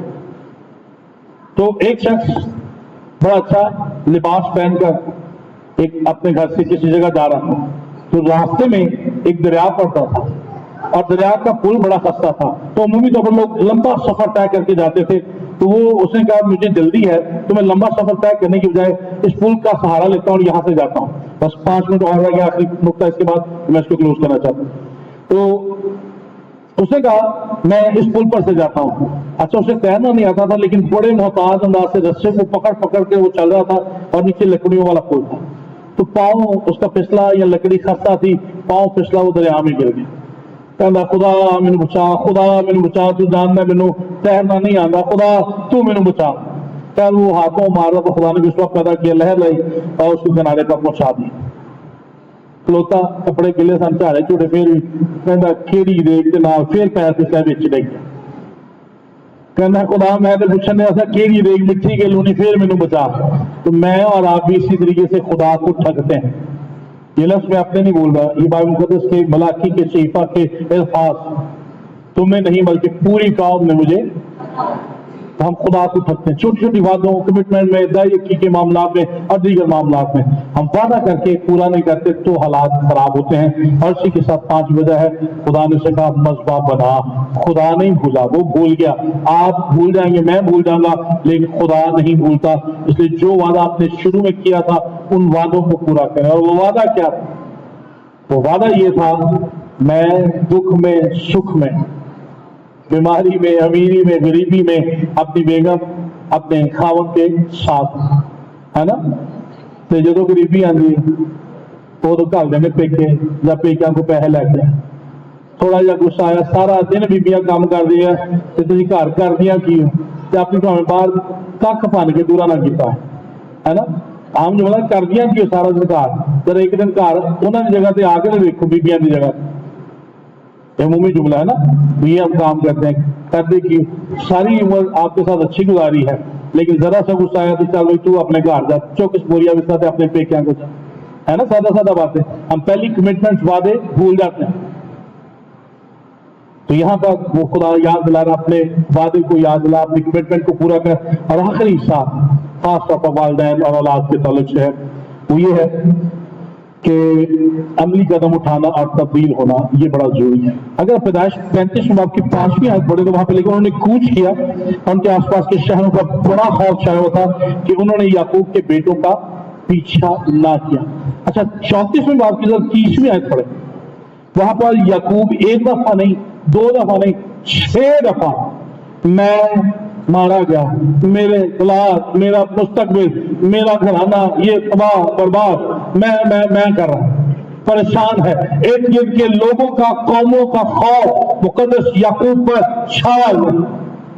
तो एक शख्स बड़ा अच्छा लिबास पहनकर एक अपने घर से किसी जगह जा रहा था, तो रास्ते में एक दरिया पड़ता था और दरिया का पुल बड़ा खस्ता था। तो अमूमी तौर पर लोग लंबा सफर तय करके जाते थे। तो वो उसने कहा मुझे जल्दी है तो मैं लंबा सफर तय करने की बजाय इस पुल का सहारा लेता हूँ और यहाँ से जाता हूँ। बस 5 मिनट और रह गया, आखिरी नुकता, इसके बाद मैं इसको क्लोज करना चाहता हूँ। तो उसने कहा मैं इस पुल पर से जाता हूँ। अच्छा, उसे तैरना नहीं आता था लेकिन बड़े मोहताज अंदाज से रस्से को पकड़ के वो चल रहा था और नीचे लकड़ियों वाला पुल था। तो पाँव उसका फिसला या लकड़ी खस्ता थी, पाँव फिसला, वो दरिया में गिर गया। कहता खुदा मैनू बचा, तू जानना मैनू तैरना नहीं आता, खुदा तू मैनू बचा। क्या वो हाथों मार रहा तो खुदा ने विश्वास पैदा किया, लहर लाई और उसको किनारे पर पहुंचा दी। खलोता, कपड़े गिले सन, झाड़े झूठे, फिर भी कहता खेड़ी देख के नाल फिर पैर फिसला बिच डे गया। कहना खुदा मैं तो पूछने ऐसा केड़ी देख मिट्टी के लूनी, फिर मैनू बचा। तो मैं और आप भी इसी तरीके से खुदा को ठगते हैं। ये लफ्ज़ मैं अपने नहीं बोल रहा, ये बाइबल मुक़द्दस के मलाकी के शरीफा के अल्फाज, तुम्हें नहीं बल्कि पूरी कौम ने मुझे। तो हम खुदा को ठगते हैं छोटी छोटी बातों, कमिटमेंट में, दायकी के मामला में और दीगर मामला में हम वादा करके पूरा नहीं करते तो हालात खराब होते हैं। और इसी के साथ 5 वजह है। खुदा ने से कहा मज़बा बना, खुदा नहीं भूला, वो भूल गया। आप भूल जाएंगे, मैं भूल जाऊंगा, लेकिन खुदा नहीं भूलता। इसलिए जो वादा आपने शुरू में किया था उन वादों को पूरा करें। और वो वादा क्या था? वो वादा ये था, मैं दुख में, सुख में, बीमारी में, अमीरी में, गरीबी में अपनी बेगम, अपने खावन के साथ, है ना। तो जो गरीबी आती वो तो घर देने पेके या पेकिया को पैसे लैके, थोड़ा जहा गुस्सा आया, सारा दिन बीबियां काम कर दी है तो तुम घर कर दिया की अपनी भावें बाहर कख भन के दूरा ना किया, है ना। आम जो मतलब कर दिया कि सारा दिन घर, जब एक दिन घर उन्होंने जगह से आके देखो बीबियां की जगह अमूमी जुमला है ना, ये हम काम करते हैं, करने की सारी उम्र आपके साथ अच्छी गुजारी है, लेकिन जरा सा गुस्सा आया तो चल भाई तू अपने घर जा, चौकिस बोरिया के साथ अपने पेकियां को जा, है ना, सादा सादा बातें। हम पहली कमिटमेंट वादे भूल जाते हैं। तो यहाँ पर वो खुदा याद दिला रहा, अपने वादे को याद दिला, अपनी कमिटमेंट को पूरा कर। और आखिरी हिस्सा खास तौर पर वालिदैन और औलाद के ताल्लुक से है, वो ये है कि अमली कदम उठाना और तब्दील होना, ये बड़ा जरूरी है। अगर पैदाइश 35 बाब की 5वीं आयत पढ़े तो वहां पे लिखा उन्होंने कूच किया, उनके आसपास के शहरों का बड़ा खौफ छाया हुआ था कि उन्होंने याकूब के बेटों का पीछा ना किया। अच्छा, 34वें बाब की जब 30वीं आयत पढ़े, वहां पर याकूब एक दफा नहीं, 2 दफा नहीं, 6 दफा मैं मारा गया, मेरे औलाद, मेरा मुस्तकबिल, मेरा घराना ये तबाह बर्बाद, मैं कर रहा हूं, परेशान है। एक गिर्द के लोगों का, कौमों का खौफ मुकद्दस याकूब पर छाया हुआ,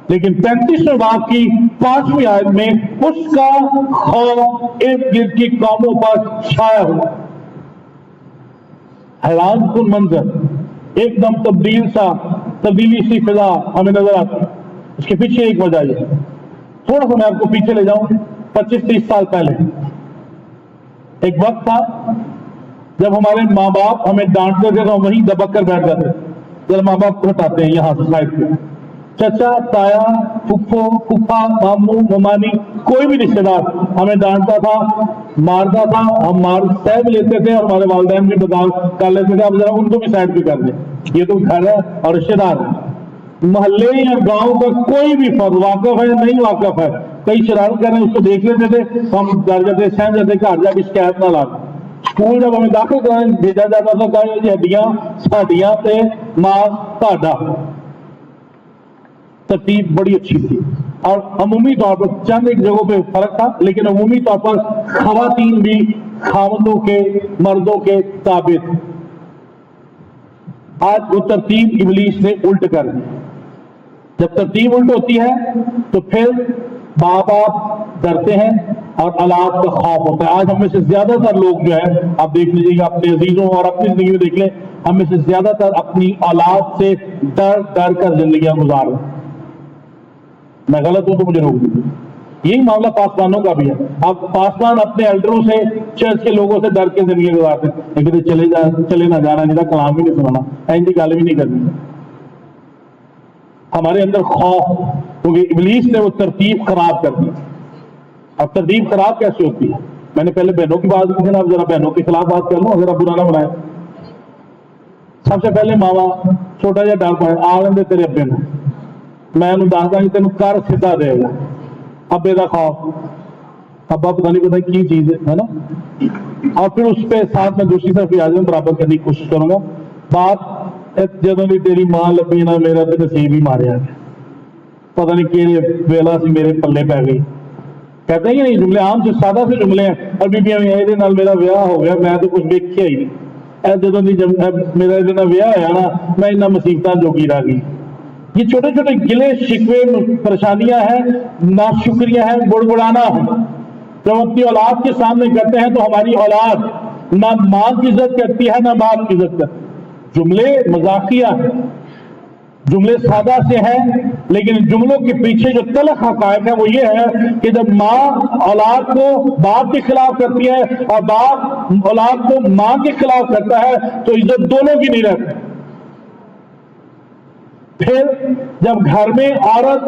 लेकिन 35वें बाब की 5वीं आयत में उसका खौफ एक गिर्द की कौमों पर छाया हुआ। हैरान कुन मंजर, एकदम तब्दीली सी फिजा हमें नजर आती है। इसके पीछे एक वजह ये है, थोड़ा सा मैं आपको पीछे ले जाऊं, 25-30 साल पहले एक वक्त था जब हमारे माँ बाप हमें डांटते थे तो हम वहीं दबक कर बैठ जाते। जब माँ बाप को हटाते हैं यहां से साइड पे, चचा, ताया, फुफ्फो, फूफा, मामू, ममानी, कोई भी रिश्तेदार हमें डांटता था, मारता था, हम मार सह लेते थे और हमारे वालिदैन भी बर्दाश्त कर लेते थे। अब जरा उनको भी साइड पे कर दे, ये तो घर है और रिश्तेदार है। मोहल्ले या गांव का कोई भी फर्द वाकफ है नहीं वाकफ है, कई शरारत कर रहे हैं उसको देख लेते थे, हम डर जाते, सहम जाते, घर जाके शिकायत ना ला। स्कूल जब हमें दाखिल कराने भेजा जाता था, कहा जी हड्डियां साडियां ते मांस ताड़ा। तरतीब बड़ी अच्छी थी और अमूमी तौर पर चंद एक जगहों पे फर्क था, लेकिन अमूमी तौर पर खवातीन भी खावंदों के, मर्दों के ताबे थे। आज वो तरतीब इब्लीस ने उल्ट कर दी। जब तरतीब उल्ट होती है तो फिर माँ बाप डरते हैं और औलाद का खौफ होता है। आज हम में से ज्यादातर लोग जो है, आप देख लीजिएगा अपने अजीजों और अपनी जिंदगी में देख लें, हम में से ज्यादातर अपनी औलाद से डर डर कर जिंदगियां गुजार रहे हैं। मैं गलत हूं तो मुझे रोक दीजिए। यही मामला पासवानों का भी है। अब पासवान अपने एल्डरों से, चर्च के लोगों से डर के जिंदगी गुजारते हैं, लेकिन चले ना जाना, नहीं कलाम भी नहीं सुनाना, ऐसी गाली भी नहीं करनी। हमारे अंदर खौफ, क्योंकि इब्लीस ने वो तरतीब खराब कर दी। अब तरतीब खराब कैसे होती है? मैंने पहले बहनों की बात की थी ना, अब जरा बहनों के खिलाफ बात कर लूं, अगर आप बुरा ना बनाए। सबसे पहले मावा छोटा जहा डर पाए आ लेंदे तेरे अब्बे में, मैं दसदा कि तेन कर सीधा देगा। अब्बे का खौफ, अब्बा पता नहीं की चीज है ना। और फिर उस पर साथ में दूसरी तरफ आजम बराबर करने की कोशिश करूंगा। बात जदों की तेरी मां लगी ना, मेरा तो नसीब ही मारिया, पता नहीं कि वेला से मेरे पल्ले पै गई। कहते हैं नहीं, जुमले आम से सादा से जुमले हैं। और बीबियां भी ये मेरा ब्याह हो गया, मैं तो कुछ देखिया ही नहीं, जदों की मेरा ये ब्याह होया ना, मैं इन्ना मुसीबत जोगी रह गई। ये छोटे छोटे गिले शिकवे परेशानियां हैं, नाशुक्रियां हैं, बुड़बुड़ाना है। जब अपनी औलाद के सामने करते हैं तो हमारी औलाद ना मां की इज्जत करती है ना बाप की इज्जत करती है। जुमले मजाकिया है, जुमले सादा से हैं, लेकिन जुमलों के पीछे जो तलख हक़ाइक़ है वो ये है कि जब माँ औलाद को बाप के खिलाफ करती है और बाप औलाद को माँ के खिलाफ करता है तो इज्जत दोनों की नहीं रहती। फिर जब घर में औरत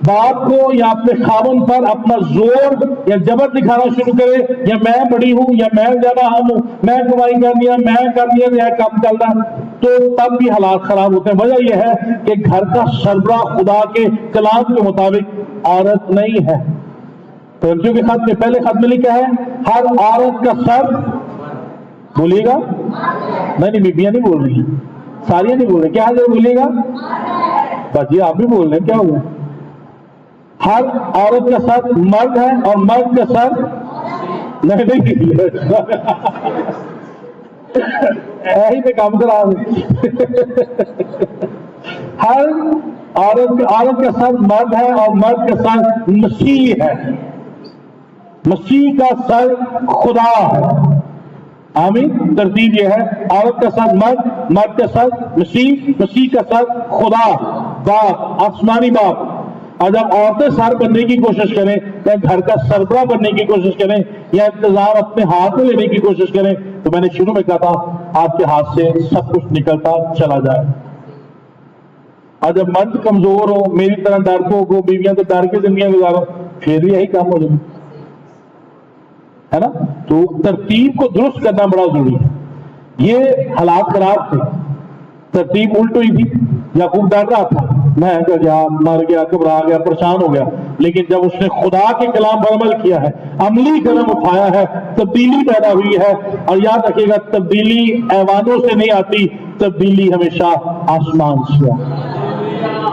बाप को या अपने खावन पर अपना जोर या जबर दिखाना शुरू करे, या मैं बड़ी हूं, या मैं ज्यादा हम हूं, मैं कमाई कर लिया, मैं कर लिया, यह काम चलना, तो तब भी हालात खराब होते हैं। वजह यह है कि घर का सरबराह खुदा के कलाम के मुताबिक औरत नहीं है। तो के खत में, पहले खत में लिखा है हर औरत का सर, बोलिएगा नहीं, बीबियां नहीं बोल रही है, सारियां नहीं बोल रही, क्या जरूर बोलिएगा बाजी, आप भी बोल रहे हैं, क्या हुआ? हर औरत का सर मर्द है और मर्द का सर नहीं यही पे काम करा हर औरत का सर मर्द है और मर्द का सर मसीह है। मसीह का सर खुदा है। आमीन। तरतीब यह है, औरत का साथ मर्द, मर्द का साथ मसीह, मसीह का साथ खुदा बाप, आसमानी बाप। और जब औरतें सर बनने की कोशिश करें या घर का सरबरा बनने की कोशिश करें या इंतजाम अपने हाथ में लेने की कोशिश करें, तो मैंने शुरू में कहा था आपके हाथ से सब कुछ निकलता चला जाए। और जब मर्द कमजोर हो, मेरी तरह डरपोक हो, बीवियां तो डर के जिंदगी गुजारो, फिर भी यही काम हो जाए, है ना। तो तरतीब को दुरुस्त करना बड़ा जरूरी है। ये हालात खराब थे, तरतीब उल्ट हुई थी। याकूब डर रहा था, मैं गया, मर गया, घबरा गया, परेशान हो गया, लेकिन जब उसने खुदा के कलाम पर अमल किया है, अमली कदम उठाया है, तब्दीली पैदा हुई है। और याद रखिएगा, तब्दीली ऐवानों से नहीं आती, तब्दीली हमेशा आसमान से आती।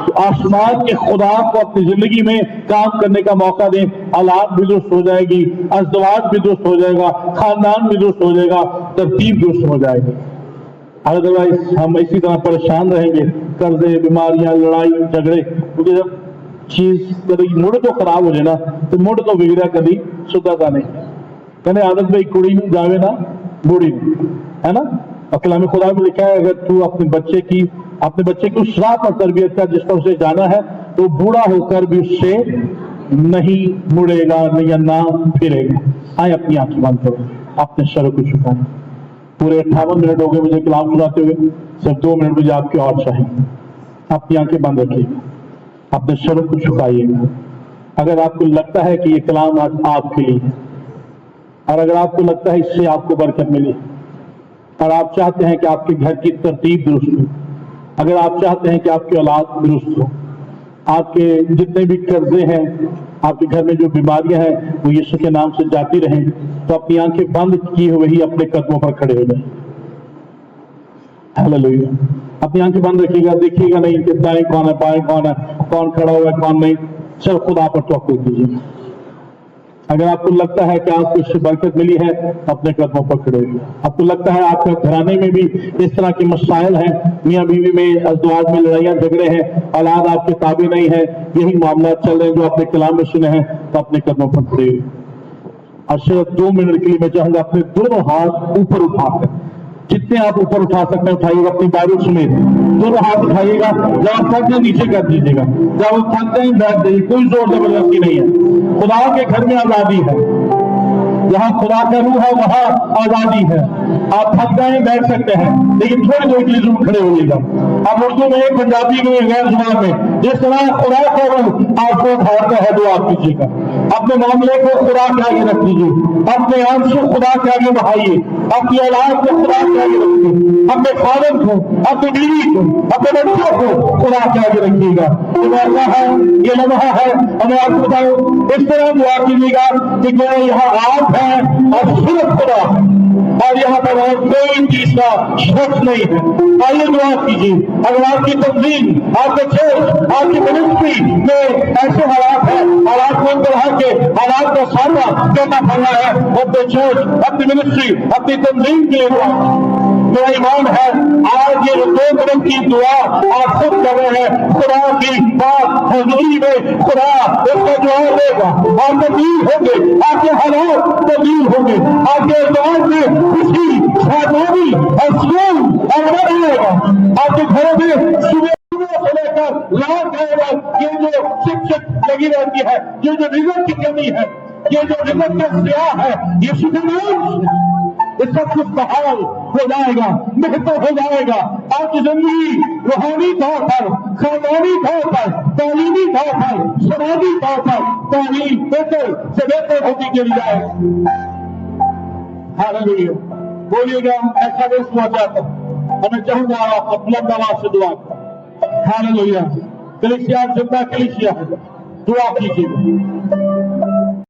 तो आसमान के खुदा को अपनी जिंदगी में काम करने का मौका दें, औलाद भी दुरुस्त हो जाएगी, अज़दवाज भी दुरुस्त हो जाएगा, खानदान भी दुरुस्त हो जाएगा, तरतीब दुरुस्त हो जाएगी। अदरवाइज हम इसी तरह परेशान रहेंगे, कर्जे, बीमारियां, लड़ाई झगड़े। क्योंकि जब चीज कभी मुड़ तो खराब हो जाए ना, तो मुड़ तो बिगड़ा कभी सुधरता नहीं। कहने आदत भाई कुड़ी में जावे ना बूढ़ी में, है ना। और कलाम खुदा में लिखा है, अगर तू अपने बच्चे की उस राह पर तरबियत कर जिस पर उसे जाना है, तो बूढ़ा होकर भी उससे नहीं मुड़ेगा, नहीं ना फिरेगा। आए अपनी आंखें बंद करो, अपने सर को झुकाएं। पूरे 58 मिनट हो गए मुझे कलाम सुनाते हुए, सिर्फ 2 मिनट मुझे आपकी और चाहिए। अपनी आंखें बंद रखिएगा, अपने सर को झुकाइएगा। अगर आपको लगता है कि ये कलाम आज आपके लिए है, और अगर आपको लगता है इससे आपको बरकत मिली, और आप चाहते हैं कि आपके घर की तरतीब दुरुस्त हो, अगर आप चाहते हैं कि आपकी औलाद दुरुस्त हो, आपके जितने भी कर्जे हैं, आपके घर में जो बीमारियां हैं वो यीशु के नाम से जाती रहें, तो अपनी आंखें बंद किए हुए ही अपने कदमों पर खड़े हो जाएं। हालेलुया। अपनी आंखें बंद रखिएगा, देखिएगा नहीं कि दाएं कौन है, बाएं कौन है, कौन खड़ा हुआ है, कौन नहीं। सिर्फ खुदा पर तवक्कुल कीजिए। अगर आपको लगता है कि आपको इससे बरकत मिली है, अपने कदमों पर खड़े होइए। आपको लगता है आपके घराने में भी इस तरह के मसाइल हैं, मियाँ बीवी में, अज़दवाज में लड़ाइयाँ झगड़े हैं, औलाद आपके ताबे नहीं है, यही मामला चल रहे हैं जो आपने कलाम में सुने हैं, तो अपने कदमों पर खड़े होइए। और सिर्फ 2 मिनट के लिए मैं चाहूंगा अपने दोनों हाथ ऊपर उठाकर, जितने आप ऊपर उठा सकते हैं उठाइएगा, अपनी बाजू समेत दोनों हाथ उठाइएगा। जब आप थक जाए नीचे कर दीजिएगा, जब आप थक जाए बैठ जाइए, कोई जोर जबरदस्ती नहीं है। खुदा के घर में आजादी है, जहां खुदा का रूह है वहां आजादी है। आप थक जाए बैठ सकते हैं, लेकिन थोड़ी देर के लिए जरूर खड़े होइएगा। आप उर्दू में, पंजाबी में, गैर जुबान में, जिस तरह खुदा का रूह आपको उठाता है, दुआ कीजिएगा। अपने मामले को खुदा के आगे रख दीजिए, अपने आंसू खुदा के आगे बहाइए, अपनी औलाद को खुदा के आगे रखिए, अपने खालिद को, अपनी बीवी को, अपने बच्चों को खुदा के आगे रखिएगा। ये मौका है, ये लम्हा है। हमें आपको बताओ, इस तरह दुआ कीजिएगा कि कोई यहाँ आप है और सिर्फ खुदा है, और यहाँ पर और कोई तीसरा शख्स नहीं है। आइए दुआ कीजिए। अगर आपकी तंजीम, आपके चर्च, आपकी मिनिस्ट्री में ऐसे हालात हैं और आपको इन तरह के हालात का सामना करना पड़ रहा है, अपने चर्च, अपनी मिनिस्ट्री, अपनी तंजीम के लिए मेरा ईमान है, आज ये 2 मिनट की दुआ आप खुद कर रहे हैं, खुदा की बात हजूरी में खुदा इसका जवाब देगा। आप तब्दील होंगे, आपके हालात तब्दील होंगे, आपके समाज में खुशी, शादी और सुकून और मजा आएगा। आपके घरों में सुबह से लेकर रात आएगा। ये जो शिक्षक लगी रहती है, ये जो रिजल्ट की कमी है, ये जो रिजल्ट का सियाह है, ये सुकून ये सब कुछ बहाल हो जाएगा, बेहतर हो जाएगा। आपकी जिंदगी रूहानी तौर पर, खानदानी तौर पर, तालीमी तौर पर, समाजी तौर पर तालीम बेहतर से बेहतर होती चली जाएगी। हालेलुया। बोलिएगा, ऐसा नहीं हुआ चाहता। हमें चाहूंगा आप बुलंद आवाज से दुआ करें। हालेलुया। कलीसिया जिंदा कलीसिया है, दुआ कीजिएगा।